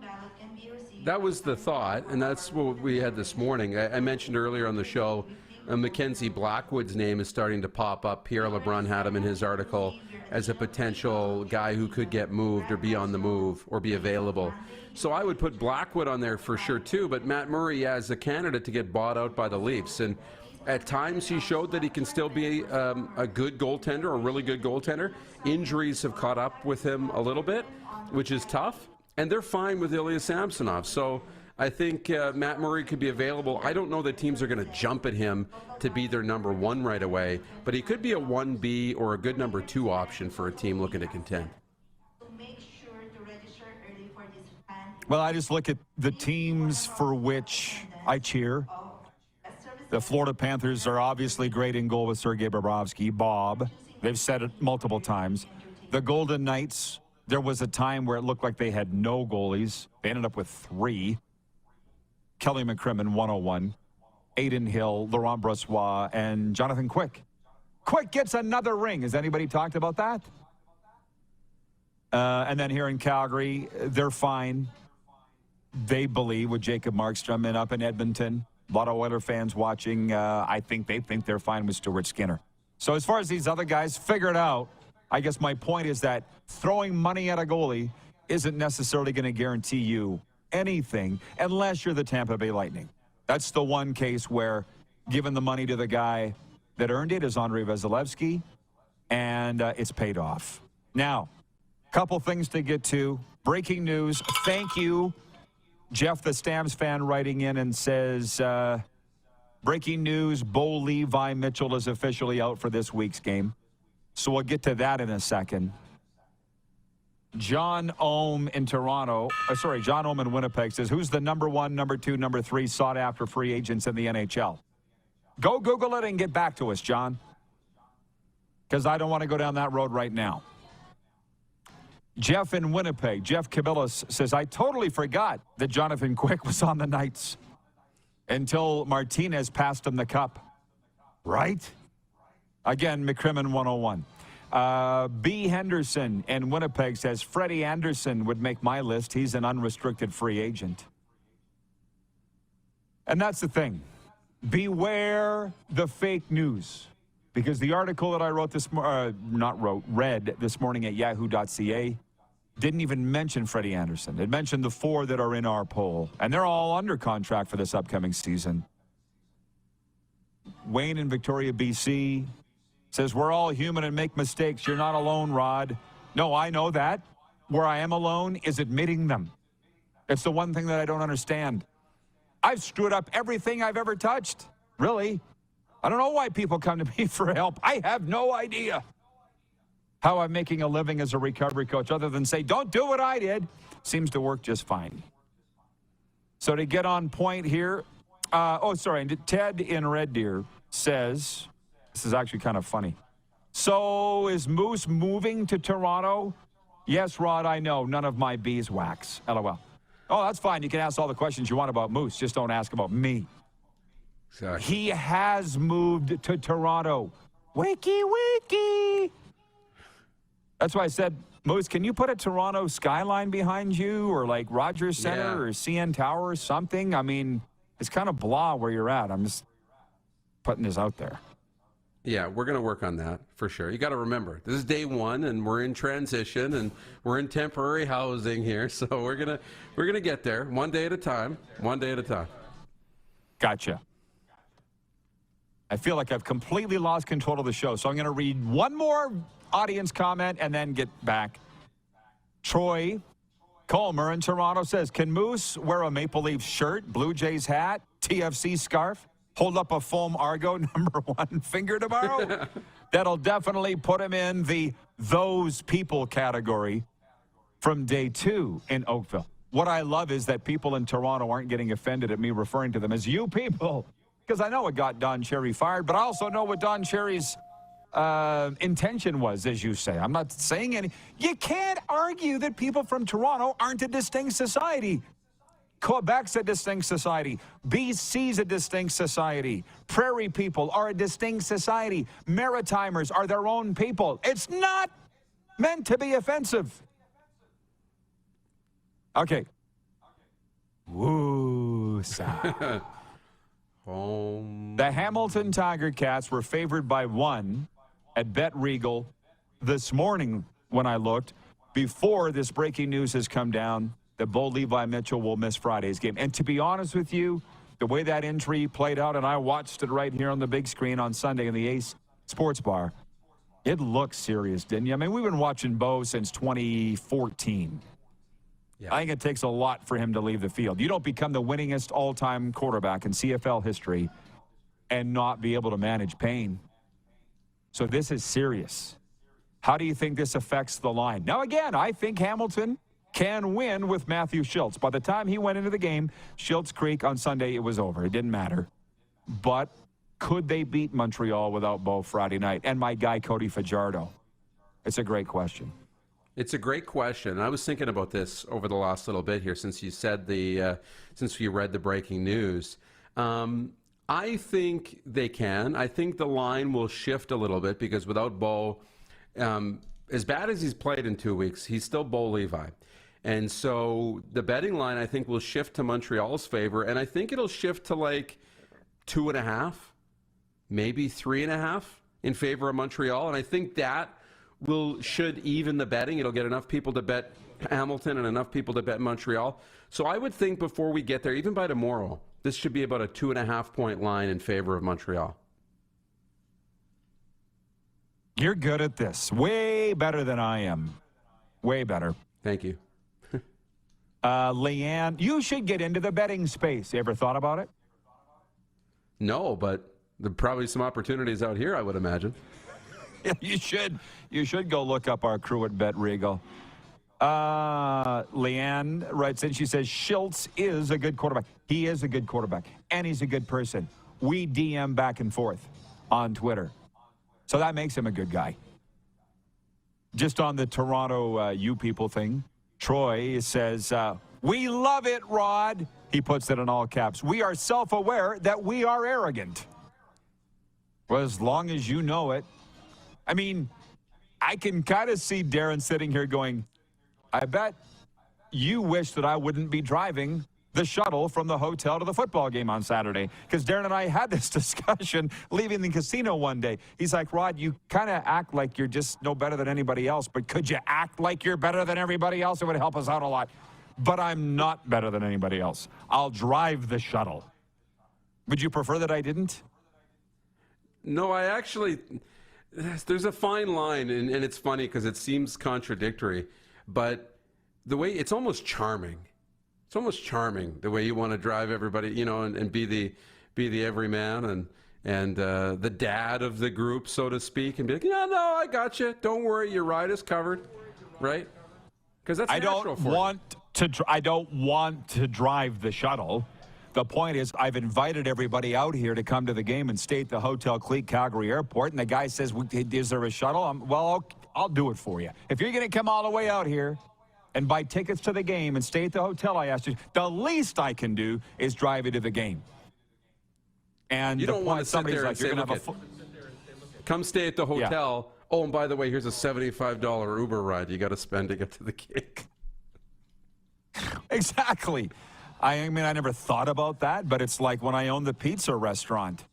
That was the thought, and that's what we had this morning. I mentioned earlier on the show, Mackenzie Blackwood's name is starting to pop up. Pierre LeBrun had him in his article as a potential guy who could get moved or be on the move or be available. So I would put Blackwood on there for sure too, but Matt Murray as a candidate to get bought out by the Leafs. And at times he showed that he can still be a good goaltender, a really good goaltender. Injuries have caught up with him a little bit, which is tough. And they're fine with Ilya Samsonov. So I think Matt Murray could be available. I don't know that teams are going to jump at him to be their number one right away, but he could be a 1B or a good number 2 option for a team looking to contend. Well, I just look at the teams for which I cheer. The Florida Panthers are obviously great in goal with Sergei Bobrovsky, Bob. They've said it multiple times. The Golden Knights, There was a time where it looked like they had no goalies. They ended up with 3. Kelly McCrimmon, 101. Aiden Hill, Laurent Brossoit, and Jonathan Quick. Quick gets another ring. Has anybody talked about that? And then here in Calgary, they're fine. They believe with Jacob Markstrom and up in Edmonton. A lot of Oiler fans watching. I think they think they're fine with Stuart Skinner. So as far as these other guys, figure it out. I guess my point is that throwing money at a goalie isn't necessarily going to guarantee you anything unless you're the Tampa Bay Lightning. That's the one case where giving the money to the guy that earned it is Andrei Vasilevsky, and it's paid off. Now, couple things to get to. Breaking news. Thank you, Jeff, the Stamps fan, writing in and says, breaking news, Bo Levi Mitchell is officially out for this week's game. So we'll get to that in a second. John Ohm in Toronto, John Ohm in Winnipeg says, who's the number 1, number 2, number 3 sought-after free agents in the NHL? Go Google it and get back to us, John, because I don't want to go down that road right now. Jeff in Winnipeg, Jeff Kabilas says, I totally forgot that Jonathan Quick was on the Knights until Martinez passed him the cup. Right? Again, McCrimmon 101. B. Henderson in Winnipeg says, Freddie Anderson would make my list. He's an unrestricted free agent. And that's the thing. Beware the fake news. Because the article that I wrote read this morning at yahoo.ca didn't even mention Freddie Anderson. It mentioned the 4 that are in our poll. And they're all under contract for this upcoming season. Wayne in Victoria, BC says, we're all human and make mistakes. You're not alone, Rod. No, I know that. Where I am alone is admitting them. It's the one thing that I don't understand. I've screwed up everything I've ever touched. Really. I don't know why people come to me for help. I have no idea how I'm making a living as a recovery coach other than say, don't do what I did. Seems to work just fine. So to get on point here, Ted in Red Deer says, this is actually kind of funny. So is Moose moving to Toronto? Yes, Rod, I know. None of my beeswax. LOL. Oh, that's fine. You can ask all the questions you want about Moose. Just don't ask about me. Exactly. He has moved to Toronto. Wiki, wiki. That's why I said, Moose, can you put a Toronto skyline behind you or like Rogers Center or CN Tower or something? I mean, it's kind of blah where you're at. I'm just putting this out there. Yeah, we're going to work on that for sure. You got to remember, this is day 1, and we're in transition, and we're in temporary housing here. So we're gonna get there, one day at a time. One day at a time. Gotcha. I feel like I've completely lost control of the show, so I'm going to read one more audience comment and then get back. Troy Colmer in Toronto says, can Moose wear a Maple Leaf shirt, Blue Jays hat, TFC scarf? Hold up a foam Argo number 1 finger tomorrow? That'll definitely put him in the those people category from day 2 in Oakville. What I love is that people in Toronto aren't getting offended at me referring to them as you people, because I know what got Don Cherry fired, but I also know what Don Cherry's intention was, as you say. I'm not saying any. You can't argue that people from Toronto aren't a distinct society. Quebec's a distinct society. BC's a distinct society. Prairie people are a distinct society. Maritimers are their own people. It's not meant to be offensive. Okay. Woo-sa. The Hamilton Tiger Cats were favored by 1 at Bet Regal this morning when I looked, before this breaking news has come down that Bo Levi Mitchell will miss Friday's game. And to be honest with you, the way that injury played out, and I watched it right here on the big screen on Sunday in the Ace Sports Bar, it looked serious, didn't you? I mean, we've been watching Bo since 2014. Yeah. I think it takes a lot for him to leave the field. You don't become the winningest all-time quarterback in CFL history and not be able to manage pain. So this is serious. How do you think this affects the line? Now, again, I think Hamilton can win with Matthew Schultz. By the time he went into the game, Schultz Creek on Sunday, it was over. It didn't matter. But could they beat Montreal without Bo Friday night? And my guy, Cody Fajardo. It's a great question. It's a great question. I was thinking about this over the last little bit here since you said since you read the breaking news. I think they can. I think the line will shift a little bit because without Bo, as bad as he's played in 2 weeks, he's still Bo Levi. And so the betting line, I think, will shift to Montreal's favor. And I think it'll shift to like 2.5, maybe 3.5 in favor of Montreal. And I think that should even the betting. It'll get enough people to bet Hamilton and enough people to bet Montreal. So I would think before we get there, even by tomorrow, this should be about a 2.5 point line in favor of Montreal. You're good at this. Way better than I am. Way better. Thank you. Leanne, you should get into the betting space. You ever thought about it? No, but there are probably some opportunities out here, I would imagine. Yeah, you should. You should go look up our crew at Bet Regal. Leanne writes in, she says, Schultz is a good quarterback. He is a good quarterback, and he's a good person. We DM back and forth on Twitter. So that makes him a good guy. Just on the Toronto you people thing, Troy says, we love it, Rod. He puts it in all caps. We are self-aware that we are arrogant. Well, as long as you know it. I mean, I can kind of see Darren sitting here going, I bet you wish that I wouldn't be driving the shuttle from the hotel to the football game on Saturday. Because Darren and I had this discussion leaving the casino one day. He's like, Rod, you kind of act like you're just no better than anybody else, but could you act like you're better than everybody else? It would help us out a lot. But I'm not better than anybody else. I'll drive the shuttle. Would you prefer that I didn't? No, I actually... There's a fine line, and it's funny because it seems contradictory, but the way it's almost charming. It's almost charming the way you want to drive everybody, you know, and be the everyman and the dad of the group, so to speak, and be like, no, I got you. Don't worry, your ride is covered, right? Because that's natural for you. I don't want to drive the shuttle. The point is, I've invited everybody out here to come to the game and stay at the Hotel Clique Calgary Airport, and the guy says, is there a shuttle? Well, I'll do it for you. If you're going to come all the way out here and buy tickets to the game and stay at the hotel I asked you, the least I can do is drive you to the game. And you don't want to sit there and say, come stay at the hotel. Yeah. Oh, and by the way, here's a $75 Uber ride you got to spend to get to the gig. Exactly. I mean, I never thought about that, but it's like when I owned the pizza restaurant.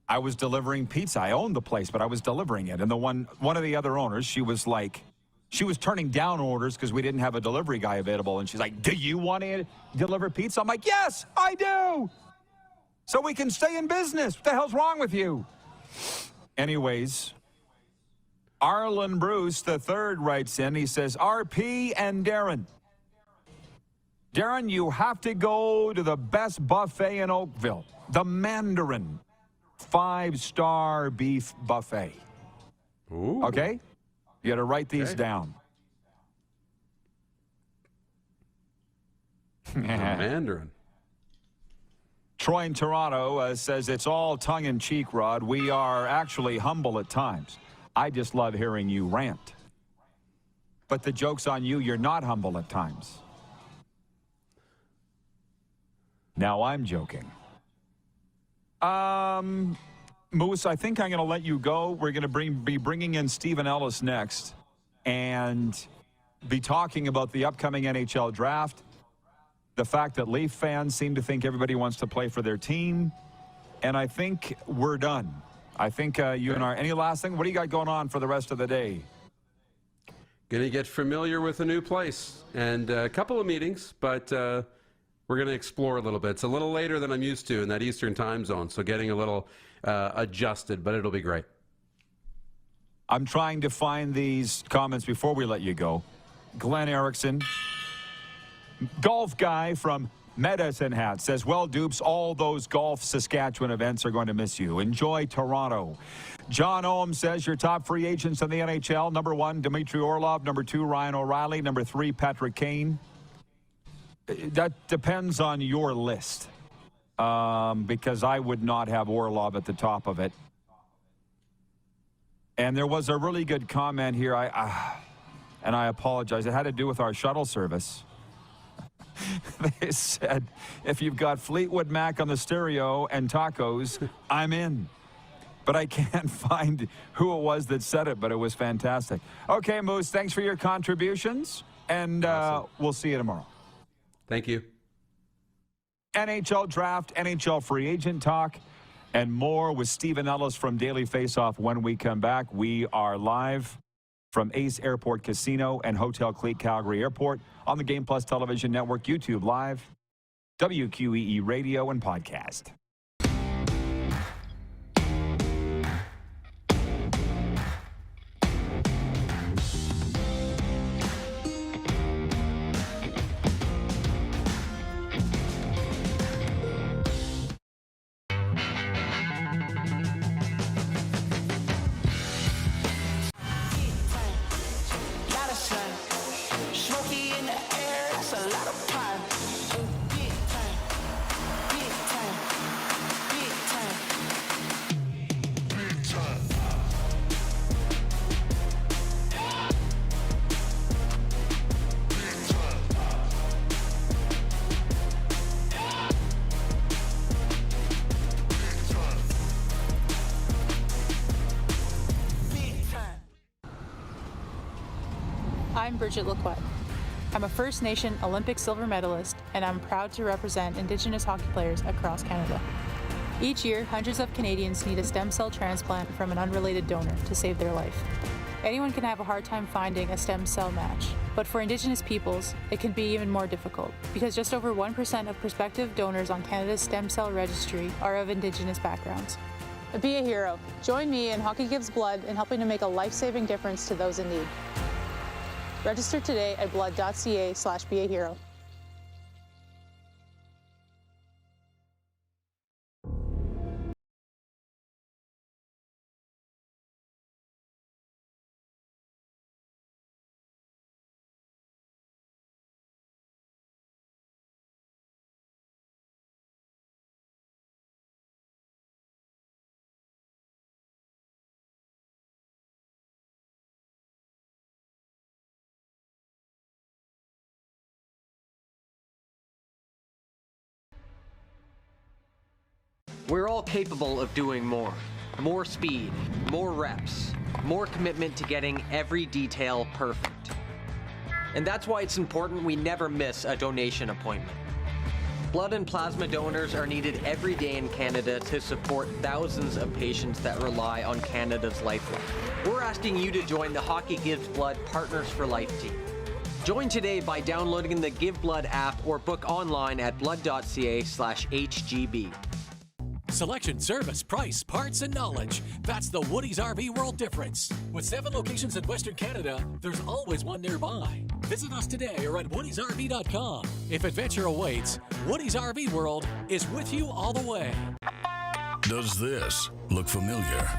I was delivering pizza. I owned the place, but I was delivering it. And one of the other owners, she was turning down orders because we didn't have a delivery guy available. And she's like, do you want to deliver pizza? I'm like, yes, I do. So we can stay in business. What the hell's wrong with you? Anyways, Arlen Bruce III writes in. He says, RP and Darren. Darren, you have to go to the best buffet in Oakville, the Mandarin 5-star beef buffet. Ooh. Okay? You got to write these down. Mandarin. Troy in Toronto says it's all tongue-in-cheek, Rod. We are actually humble at times. I just love hearing you rant. But the joke's on you. You're not humble at times. Now I'm joking. Moose, I think I'm going to let you go. We're going to be bringing in Stephen Ellis next and be talking about the upcoming NHL draft, the fact that Leaf fans seem to think everybody wants to play for their team, and I think we're done. I think you and any last thing? What do you got going on for the rest of the day? Going to get familiar with a new place and a couple of meetings, but... we're going to explore a little bit. It's a little later than I'm used to in that Eastern time zone, so getting a little adjusted, but it'll be great. I'm trying to find these comments before we let you go. Glenn Erickson, golf guy from Medicine Hat, says, well, Dupes, all those golf Saskatchewan events are going to miss you. Enjoy Toronto. John Ohm says your top free agents in the NHL, number 1, Dmitry Orlov, number 2, Ryan O'Reilly, number 3, Patrick Kane. That depends on your list, because I would not have Orlov at the top of it. And there was a really good comment here. and I apologize. It had to do with our shuttle service. They said, if you've got Fleetwood Mac on the stereo and tacos, I'm in. But I can't find who it was that said it, but it was fantastic. Okay, Moose, thanks for your contributions, and we'll see you tomorrow. Thank you. NHL Draft, NHL Free Agent Talk, and more with Stephen Ellis from Daily Faceoff when we come back. We are live from Ace Airport Casino and Hotel Clique Calgary Airport on the Game Plus Television Network, YouTube Live, WQEE Radio, and podcast. I'm Bridget Lacquette. I'm a First Nation Olympic silver medalist, and I'm proud to represent Indigenous hockey players across Canada. Each year, hundreds of Canadians need a stem cell transplant from an unrelated donor to save their life. Anyone can have a hard time finding a stem cell match, but for Indigenous peoples, it can be even more difficult because just over 1% of prospective donors on Canada's stem cell registry are of Indigenous backgrounds. Be a hero. Join me in Hockey Gives Blood in helping to make a life-saving difference to those in need. Register today at blood.ca/beahero. We're all capable of doing more. More speed, more reps, more commitment to getting every detail perfect. And that's why it's important we never miss a donation appointment. Blood and plasma donors are needed every day in Canada to support thousands of patients that rely on Canada's lifeline. We're asking you to join the Hockey Gives Blood Partners for Life team. Join today by downloading the Give Blood app or book online at blood.ca/HGB. Selection, service, price, parts, and knowledge. That's the Woody's RV World difference. With 7 locations in Western Canada, there's always one nearby. Visit us today or at woodysrv.com. If adventure awaits, Woody's RV World is with you all the way. Does this look familiar?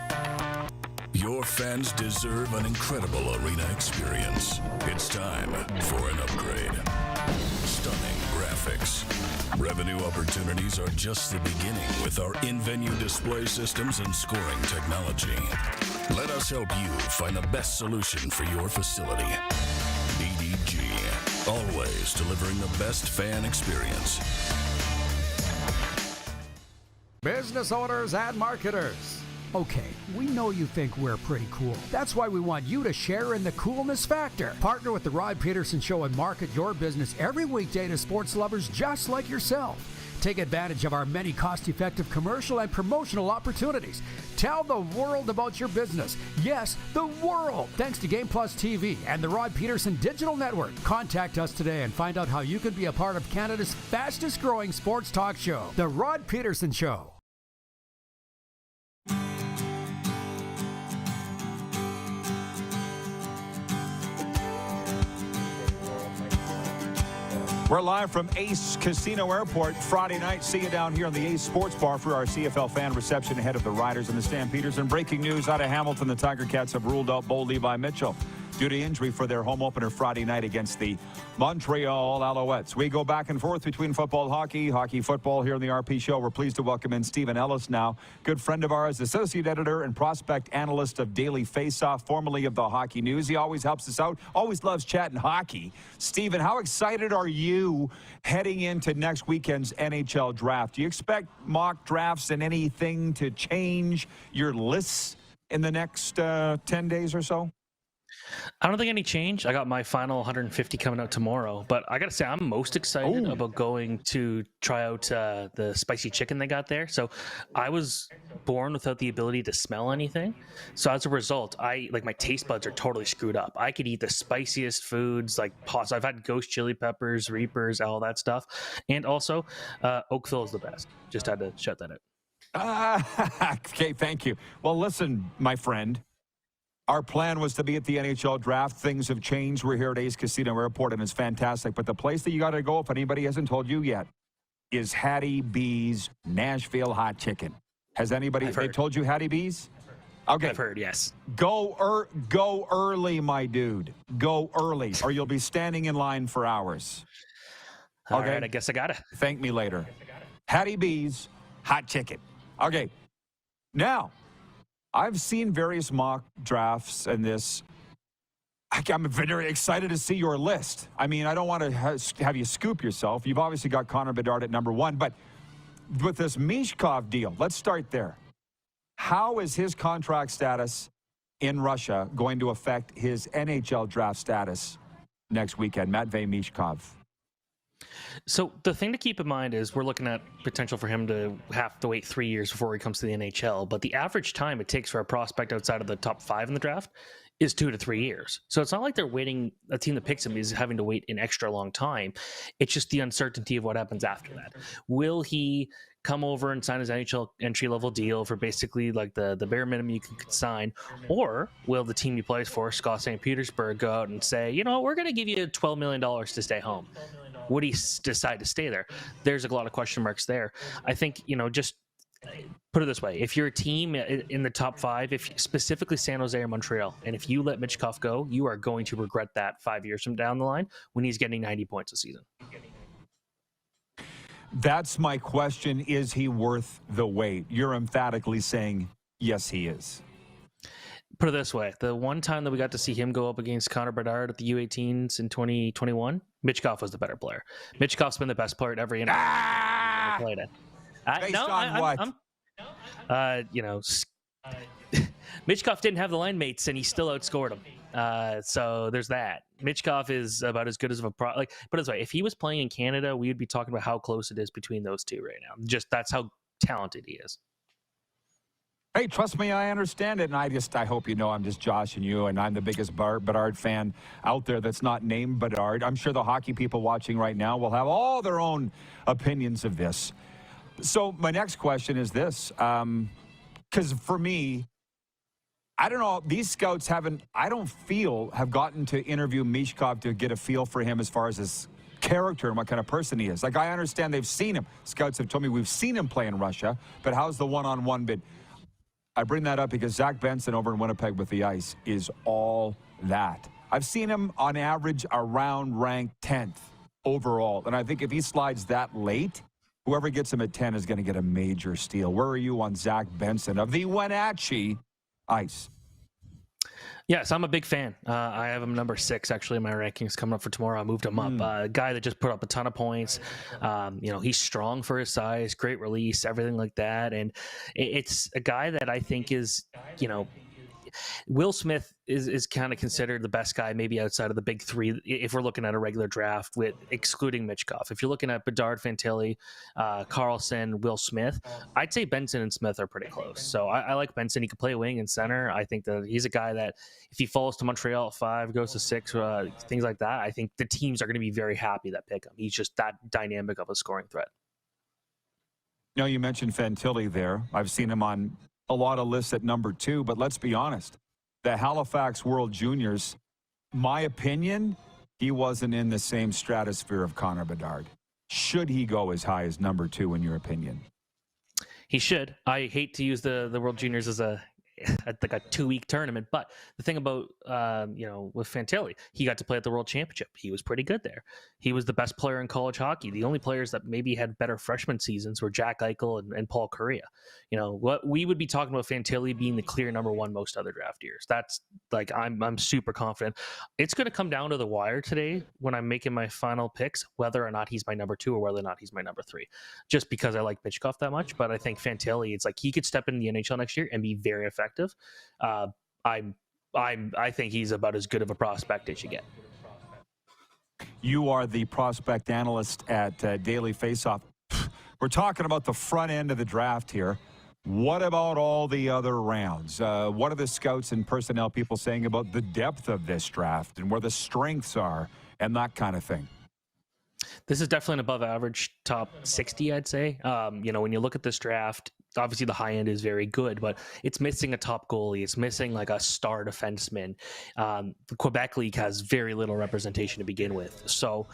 Your fans deserve an incredible arena experience. It's time for an upgrade. Stunning graphics. Revenue opportunities are just the beginning with our in-venue display systems and scoring technology. Let us help you find the best solution for your facility. BDG, always delivering the best fan experience. Business owners and marketers. Okay, we know you think we're pretty cool. That's why we want you to share in the coolness factor. Partner with The Rod Pedersen Show and market your business every weekday to sports lovers just like yourself. Take advantage of our many cost-effective commercial and promotional opportunities. Tell the world about your business. Yes, the world. Thanks to Game Plus TV and the Rod Pedersen Digital Network. Contact us today and find out how you can be a part of Canada's fastest-growing sports talk show, The Rod Pedersen Show. We're live from Ace Casino Airport Friday night. See you down here on the Ace Sports Bar for our CFL fan reception ahead of the Riders and the Stampeders. And breaking news out of Hamilton, the Tiger Cats have ruled out Bo Levi Mitchell. due to injury for their home opener Friday night against the Montreal Alouettes. We go back and forth between football, hockey, football here on the RP Show. We're pleased to welcome in Stephen Ellis now, good friend of ours, associate editor and prospect analyst of Daily Faceoff, formerly of the Hockey News. He always helps us out, always loves chatting hockey. Stephen, how excited are you heading into next weekend's NHL draft? Do you expect mock drafts and anything to change your lists in the next 10 days or so? I don't think any change. I got my final 150 coming out tomorrow, but I got to say I'm most excited about going to try out the spicy chicken they got there. So I was born without the ability to smell anything. So as a result, my taste buds are totally screwed up. I could eat the spiciest foods like pasta. I've had ghost chili peppers, reapers, all that stuff. And also Oakville is the best. Just had to shout that out. Okay, thank you. Well, listen, my friend. Our plan was to be at the NHL draft. Things have changed. We're here at Ace Casino Airport, and it's fantastic. But the place that you got to go, if anybody hasn't told you yet, is Hattie B's Nashville Hot Chicken. Has anybody told you Hattie B's? Okay. I've heard, yes. Go early, my dude. Go early, or you'll be standing in line for hours. All right, I guess I got it. Thank me later. Hattie B's Hot Chicken. Okay. Now, I've seen various mock drafts and this. I'm very excited to see your list. I mean, I don't want to have you scoop yourself. You've obviously got Connor Bedard at number 1, but with this Micallef deal, let's start there. How is his contract status in Russia going to affect his NHL draft status next weekend? Matvei Micallef. So the thing to keep in mind is we're looking at potential for him to have to wait 3 years before he comes to the NHL. But the average time it takes for a prospect outside of the top 5 in the draft is 2 to 3 years. So it's not like they're waiting. A team that picks him is having to wait an extra long time. It's just the uncertainty of what happens after that. Will he come over and sign his NHL entry-level deal for basically like the bare minimum you could sign? Or will the team he plays for, Scott St. Petersburg, go out and say, you know, we're going to give you $12 million to stay home? Would he decide to stay there? There's a lot of question marks there. I think, just put it this way. If you're a team in the top 5, if specifically San Jose or Montreal, and if you let Micallef go, you are going to regret that 5 years from down the line when he's getting 90 points a season. That's my question. Is he worth the wait? You're emphatically saying, yes, he is. Put it this way. The one time that we got to see him go up against Connor Bedard at the U18s in 2021, Micallef was the better player. Micallef's been the best player at every interview played it. Based on what? Micallef didn't have the line mates, and he still outscored him. So there's that. Micallef is about as good as put it this way. If he was playing in Canada, we would be talking about how close it is between those two right now. Just that's how talented he is. Hey, trust me, I understand it, and I hope you know I'm just joshing you, and I'm the biggest Bedard fan out there that's not named Bedard. I'm sure the hockey people watching right now will have all their own opinions of this. So my next question is this, because for me, I don't know, these scouts have gotten to interview Micallef to get a feel for him as far as his character and what kind of person he is. Like, I understand they've seen him. Scouts have told me we've seen him play in Russia, but how's the one-on-one bit? I bring that up because Zach Benson over in Winnipeg with the Ice is all that. I've seen him on average around ranked 10th overall. And I think if he slides that late, whoever gets him at 10 is going to get a major steal. Where are you on Zach Benson of the Wenatchee Ice? Yes, I'm a big fan. I have him number 6 actually in my rankings coming up for tomorrow. I moved him up. A guy that just put up a ton of points. He's strong for his size, great release, everything like that. And it's a guy that I think is, Will Smith is kind of considered the best guy maybe outside of the big 3 if we're looking at a regular draft with excluding Micallef. If you're looking at Bedard, Fantilli, Carlson, Will Smith, I'd say Benson and Smith are pretty close. So I like Benson. He can play wing and center. I think that he's a guy that if he falls to Montreal at 5, goes to 6, things like that, I think the teams are going to be very happy that pick him. He's just that dynamic of a scoring threat. You mentioned Fantilli there. I've seen him on a lot of lists at number 2, but let's be honest. The Halifax World Juniors, my opinion, he wasn't in the same stratosphere of Connor Bedard. Should he go as high as number 2 in your opinion? He should. I hate to use the World Juniors as a like a 2-week tournament. But the thing about with Fantilli, he got to play at the World Championship. He was pretty good there. He was the best player in college hockey. The only players that maybe had better freshman seasons were Jack Eichel and Paul Correa. What we would be talking about Fantilli being the clear number one most other draft years. That's like I'm super confident. It's going to come down to the wire today when I'm making my final picks, whether or not he's my number 2 or whether or not he's my number 3. Just because I like Micallef that much, but I think Fantilli, it's like he could step in the NHL next year and be very effective. I think he's about as good of a prospect as you get. You are the prospect analyst at Daily Faceoff. We're talking about the front end of the draft here. What about all the other rounds? What are the scouts and personnel people saying about the depth of this draft and where the strengths are and that kind of thing? This is definitely an above average top 60, I'd say. When you look at this draft, obviously the high end is very good, but it's missing a top goalie. It's missing like a star defenseman. The Quebec League has very little representation to begin with. So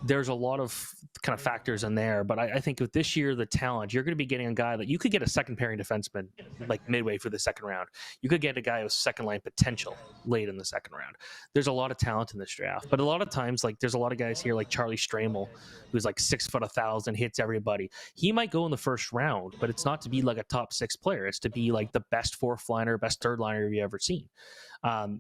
there's a lot of kind of factors in there. But I think with this year, the talent, you're going to be getting a guy that you could get a second pairing defenseman like midway through the second round. You could get a guy with second line potential late in the second round. There's a lot of talent in this draft. But a lot of times, like there's a lot of guys here like Charlie Stramel, who's like 6'1,000", hits everybody. He might go in the first round, but it's not to be like a top 6 player. It's to be like the best fourth liner, best third liner you've ever seen.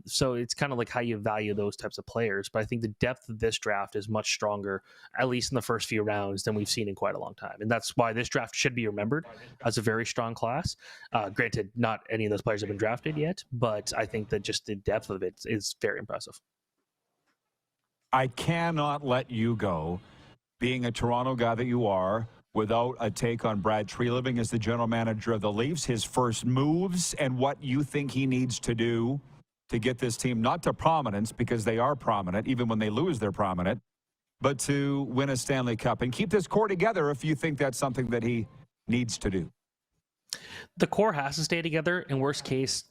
So it's kind of like how you value those types of players. But I think the depth of this draft is much stronger, at least in the first few rounds, than we've seen in quite a long time. And that's why this draft should be remembered as a very strong class. Granted, not any of those players have been drafted yet, but I think that just the depth of it is very impressive. I cannot let you go, being a Toronto guy that you are, without a take on Brad Treliving as the general manager of the Leafs, his first moves and what you think he needs to do to get this team not to prominence, because they are prominent, even when they lose they're prominent, but to win a Stanley Cup and keep this core together if you think that's something that he needs to do. The core has to stay together. In worst case,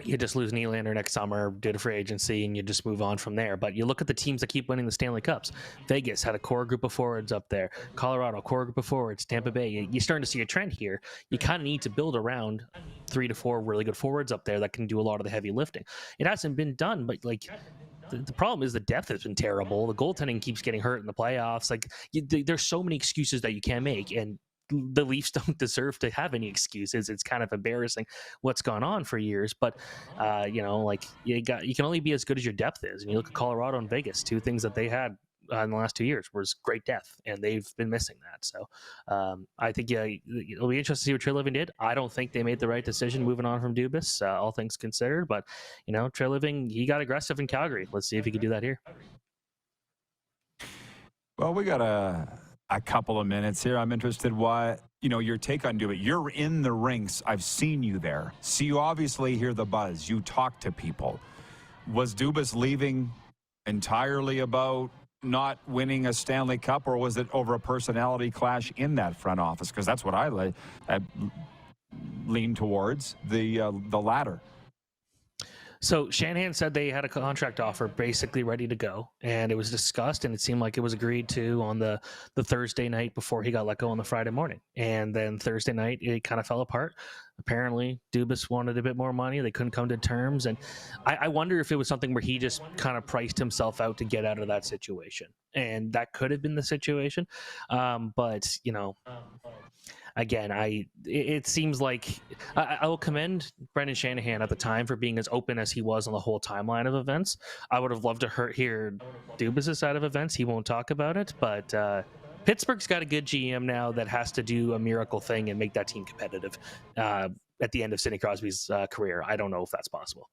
you just lose Nylander next summer, do the free agency, and you just move on from there. But you look at the teams that keep winning the Stanley Cups. Vegas had a core group of forwards up there. Colorado, core group of forwards. Tampa Bay, you're starting to see a trend here. You kind of need to build around 3 to 4 really good forwards up there that can do a lot of the heavy lifting. It hasn't been done, but like the problem is the depth has been terrible. The goaltending keeps getting hurt in the playoffs. Like there's so many excuses that you can't make, and the Leafs don't deserve to have any excuses. It's kind of embarrassing what's gone on for years, but you can only be as good as your depth is. And you look at Colorado and Vegas, 2 things that they had in the last 2 years was great depth, and they've been missing that. So I think it'll be interesting to see what Treliving did. I don't think they made the right decision moving on from Dubas, all things considered. But Treliving, he got aggressive in Calgary. Let's see if he can do that here. Well, we got a couple of minutes here. I'm interested your take on Dubas. You're in the rinks. I've seen you there. So you obviously hear the buzz. You talk to people. Was Dubas leaving entirely about not winning a Stanley Cup, or was it over a personality clash in that front office? Because that's what I lean towards, the latter. So Shanahan said they had a contract offer basically ready to go, and it was discussed, and it seemed like it was agreed to on the Thursday night before he got let go on the Friday morning. And then Thursday night, it kind of fell apart. Apparently, Dubas wanted a bit more money. They couldn't come to terms. And I wonder if it was something where he just kind of priced himself out to get out of that situation. And that could have been the situation. But, again, it seems like I will commend Brendan Shanahan at the time for being as open as he was on the whole timeline of events. I would have loved to hear Dubas' side of events. He won't talk about it, but Pittsburgh's got a good GM now that has to do a miracle thing and make that team competitive at the end of Sidney Crosby's career. I don't know if that's possible.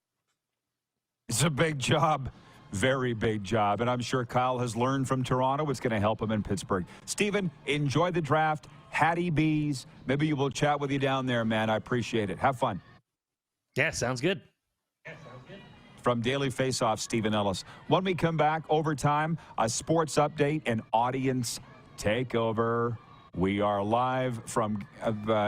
It's a big job. Very big job. And I'm sure Kyle has learned from Toronto. It's going to help him in Pittsburgh. Stephen, enjoy the draft. Hattie Bees. Maybe we'll chat with you down there, man. I appreciate it. Have fun. Yeah, sounds good. From Daily Faceoff, Stephen Ellis. When we come back, overtime, a sports update and audience takeover. We are live from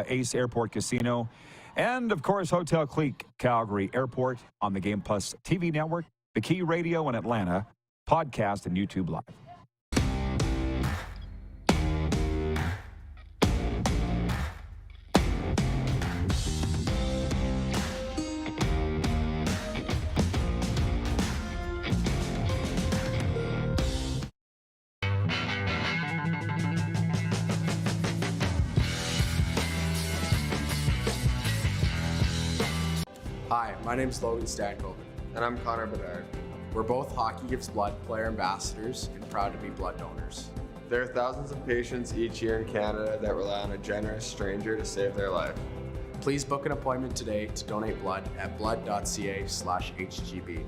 Ace Airport Casino and, of course, Hotel Clique, Calgary Airport on the Game Plus TV network, the Key Radio in Atlanta, podcast, and YouTube Live. My name's Logan Stankoven. And I'm Connor Bedard. We're both Hockey Gives Blood player ambassadors and proud to be blood donors. There are thousands of patients each year in Canada that rely on a generous stranger to save their life. Please book an appointment today to donate blood at blood.ca/HGB.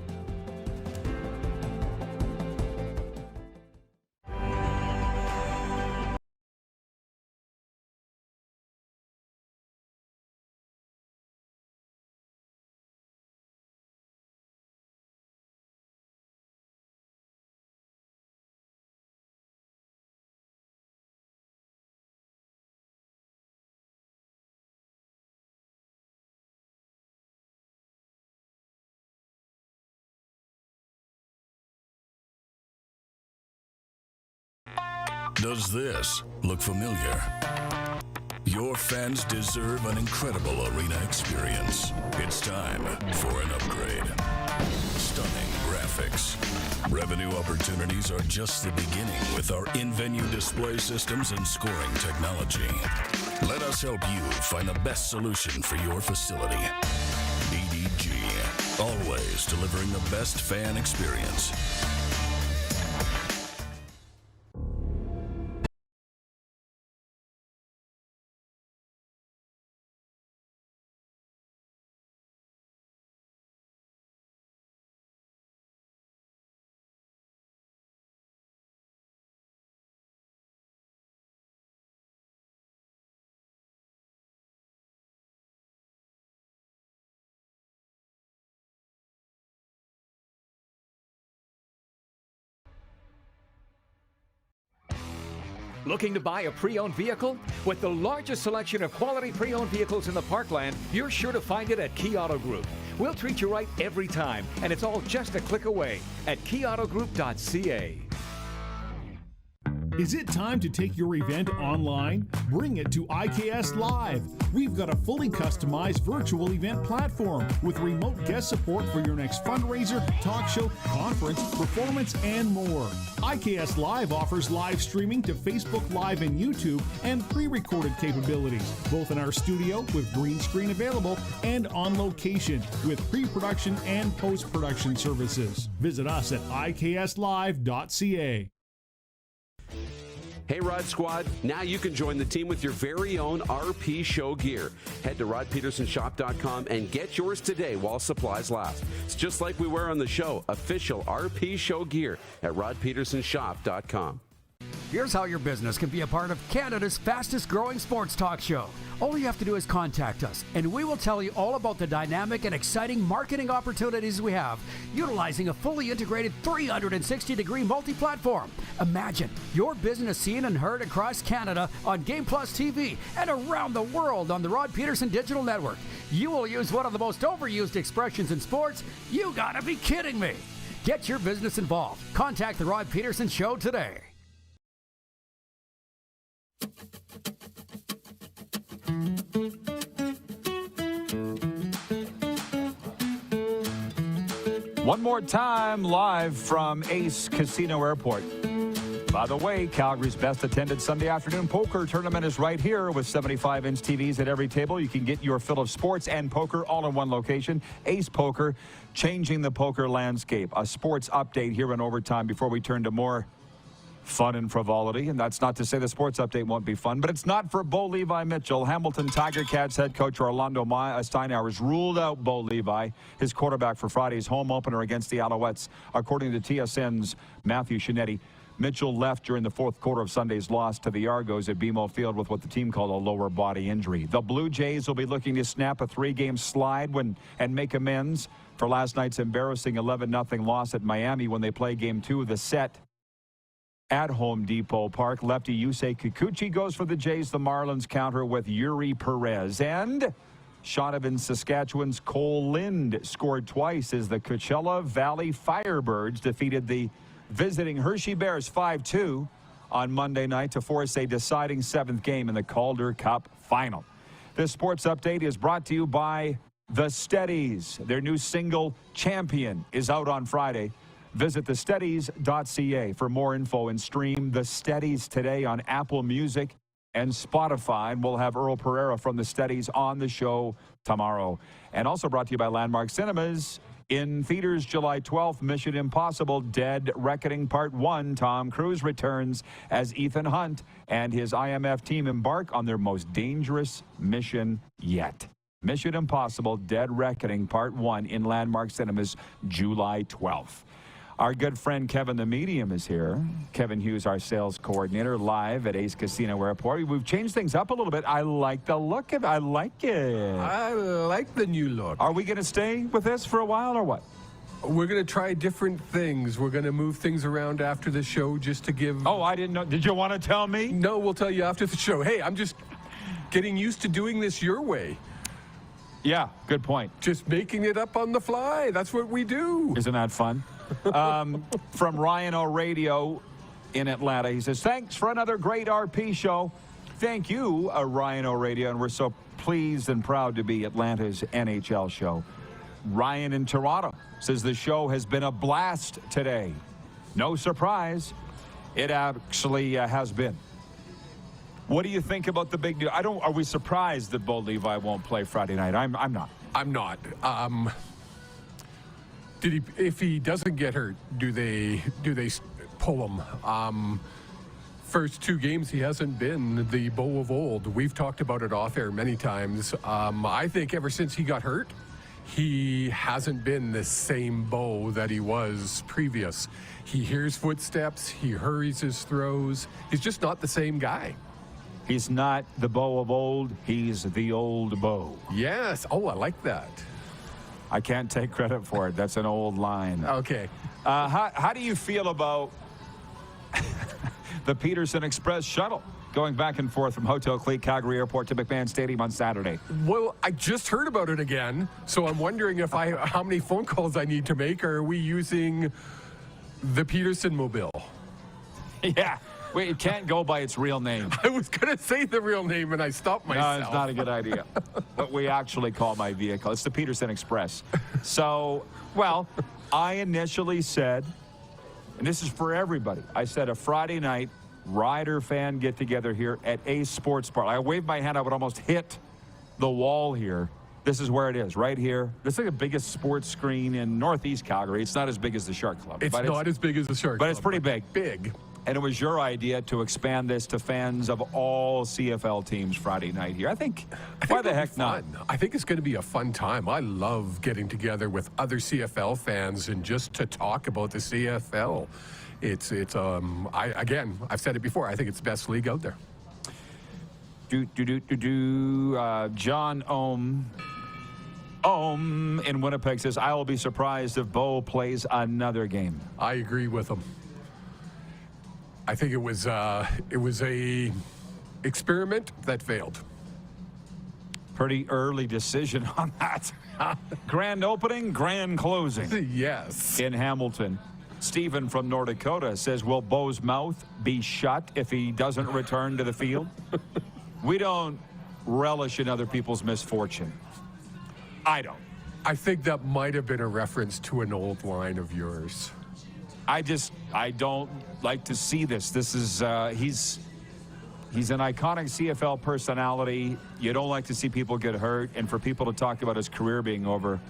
Does this look familiar? Your fans deserve an incredible arena experience. It's time for an upgrade. Stunning graphics. Revenue opportunities are just the beginning with our in-venue display systems and scoring technology. Let us help you find the best solution for your facility. EDG, always delivering the best fan experience. Looking to buy a pre-owned vehicle? With the largest selection of quality pre-owned vehicles in the Parkland, you're sure to find it at Key Auto Group. We'll treat you right every time, and it's all just a click away at keyautogroup.ca. Is it time to take your event online? Bring it to IKS Live. We've got a fully customized virtual event platform with remote guest support for your next fundraiser, talk show, conference, performance, and more. IKS Live offers live streaming to Facebook Live and YouTube and pre-recorded capabilities, both in our studio with green screen available and on location with pre-production and post-production services. Visit us at ikslive.ca. Hey Rod Squad, now you can join the team with your very own RP Show gear. Head to rodpetersonshop.com and get yours today while supplies last. It's just like we wear on the show, official RP Show gear at rodpetersonshop.com. Here's how your business can be a part of Canada's fastest growing sports talk show. All you have to do is contact us, and we will tell you all about the dynamic and exciting marketing opportunities we have, utilizing a fully integrated 360-degree multi-platform. Imagine your business seen and heard across Canada on Game Plus TV and around the world on the Rod Pedersen Digital Network. You will use one of the most overused expressions in sports. You gotta be kidding me. Get your business involved. Contact the Rod Pedersen Show today. One more time, live from Ace Casino Airport. By the way, Calgary's best attended Sunday afternoon poker tournament is right here with 75-inch TVs at every table. You can get your fill of sports and poker all in one location. Ace Poker, changing the poker landscape. A sports update here in overtime before we turn to more fun and frivolity. And that's not to say the sports update won't be fun, but it's not for Bo Levi Mitchell. Hamilton Tiger Cats head coach Orlando Steinauer has ruled out Bo Levi, his quarterback for Friday's home opener against the Alouettes. According to TSN's Matthew Shinetti, Mitchell left during the fourth quarter of Sunday's loss to the Argos at BMO Field with what the team called a lower body injury. The Blue Jays will be looking to snap a 3-game slide and make amends for last night's embarrassing 11-0 loss at Miami when they play Game 2 of the set at Home Depot Park. Lefty Yusei Kikuchi goes for the Jays. The Marlins counter with Yuri Perez. And Shaunavon, Saskatchewan's Cole Lind scored twice as the Coachella Valley Firebirds defeated the visiting Hershey Bears 5-2 on Monday night to force a deciding 7th game in the Calder Cup final. This sports update is brought to you by The Steadies. Their new single, Champion, is out on Friday. Visit thesteadies.ca for more info and stream The Steadies today on Apple Music and Spotify. And we'll have Earl Pereira from the Steadies on the show tomorrow. And also brought to you by Landmark Cinemas. In theaters July 12th, Mission Impossible Dead Reckoning Part 1. Tom Cruise returns as Ethan Hunt and his IMF team embark on their most dangerous mission yet. Mission Impossible Dead Reckoning Part 1 in Landmark Cinemas July 12th. Our good friend Kevin the Medium is here. Kevin Hughes, our sales coordinator, live at Ace Casino Airport. We've changed things up a little bit. I like the look of it. I like it. I like the new look. Are we going to stay with this for a while or what? We're going to try different things. We're going to move things around after the show just to give... Oh, I didn't know. Did you want to tell me? No, we'll tell you after the show. Hey, I'm just getting used to doing this your way. Yeah, good point. Just making it up on the fly. That's what we do. Isn't that fun? From Ryan O'Radio in Atlanta. He says, thanks for another great RP show. Thank you, Ryan O'Radio, and we're so pleased and proud to be Atlanta's NHL show. Ryan in Toronto says the show has been a blast today. No surprise. It actually has been. What do you think about the big news? Are we surprised that Bo Levi won't play Friday night? I'm not. I'm not. If he doesn't get hurt, do they pull him? First 2 games, he hasn't been the Bo of old. We've talked about it off air many times. I think ever since he got hurt, he hasn't been the same Bo that he was previous. He hears footsteps. He hurries his throws. He's just not the same guy. He's not the Bo of old. He's the old Bo. Yes. Oh, I like that. I can't take credit for it. That's an old line. Okay. How do you feel about the Pedersen Express shuttle going back and forth from Hotel Clique, Calgary Airport to McMahon Stadium on Saturday? Well, I just heard about it again, so I'm wondering how many phone calls I need to make. Or are we using the Pedersen mobile? Yeah. Wait, it can't go by its real name. I was going to say the real name, and I stopped myself. No, it's not a good idea. What we actually call my vehicle. It's the Pedersen Express. So, well, I initially said, and this is for everybody, I said a Friday night Rider fan get-together here at Ace Sports Bar. I waved my hand. I would almost hit the wall here. This is where it is, right here. This is like the biggest sports screen in Northeast Calgary. It's not as big as the Shark Club. It's not as big as the Shark Club. But it's pretty big. Big. And it was your idea to expand this to fans of all CFL teams Friday night here. I think why the heck not? I think it's going to be a fun time. I love getting together with other CFL fans and just to talk about the CFL. I've said it before. I think it's the best league out there. John Ohm in Winnipeg says, I will be surprised if Bo plays another game. I agree with him. I think it was a experiment that failed. Pretty early decision on that. Grand opening, grand closing. Yes. In Hamilton. Stephen from North Dakota says, will Bo's mouth be shut if he doesn't return to the field? We don't relish in other people's misfortune. I don't. I think that might have been a reference to an old line of yours. I don't like to see this. This is, he's an iconic CFL personality. You don't like to see people get hurt, and for people to talk about his career being over.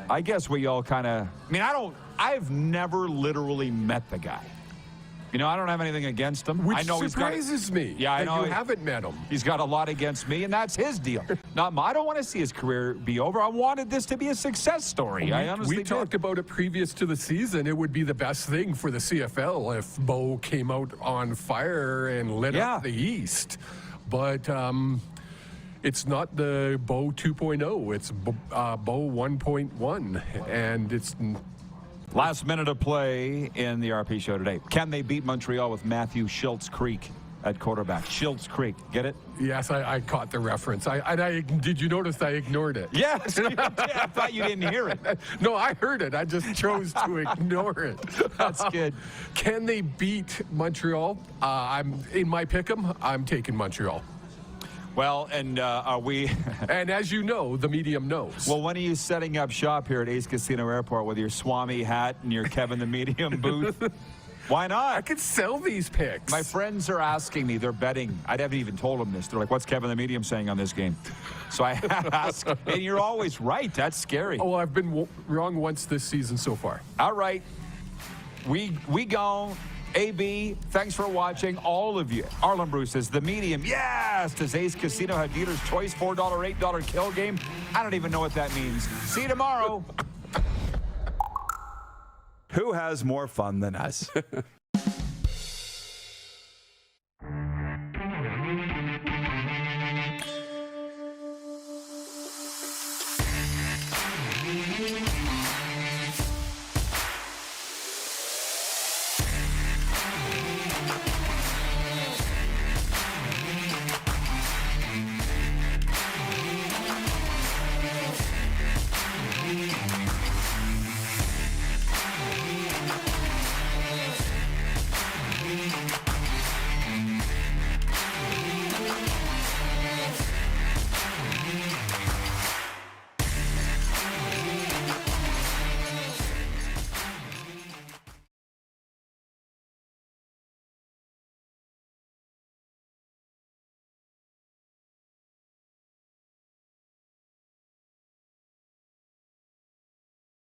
I guess we all kind of, I've never literally met the guy. You know, I don't have anything against him. Which I know surprises me. Yeah, I know. You haven't met him. He's got a lot against me, and that's his deal. Not mine. I don't want to see his career be over. I wanted this to be a success story. We talked about it previous to the season. It would be the best thing for the CFL if Bo came out on fire and lit up the East. But it's not the Bo 2.0. It's Bo 1.1. And it's... Last minute of play in the RP show today. Can they beat Montreal with Matthew Schultz Creek at quarterback? Schultz Creek, get it? Yes, I caught the reference. Did you notice I ignored it? Yes, I thought you didn't hear it. No, I heard it. I just chose to ignore it. That's good. Can they beat Montreal? I'm in my pick'em. I'm taking Montreal. Well, and are we... And as you know, the medium knows. Well, when are you setting up shop here at Ace Casino Airport with your Swami hat and your Kevin the Medium booth? Why not? I could sell these picks. My friends are asking me. They're betting. I haven't even told them this. They're like, what's Kevin the Medium saying on this game? So I ask, and you're always right. That's scary. Oh, well, I've been wrong once this season so far. All right. We go. AB, thanks for watching, all of you. Arlen Bruce says, the Medium, yes! Does Ace Casino have dealer's choice $4, $8 kill game? I don't even know what that means. See you tomorrow. Who has more fun than us?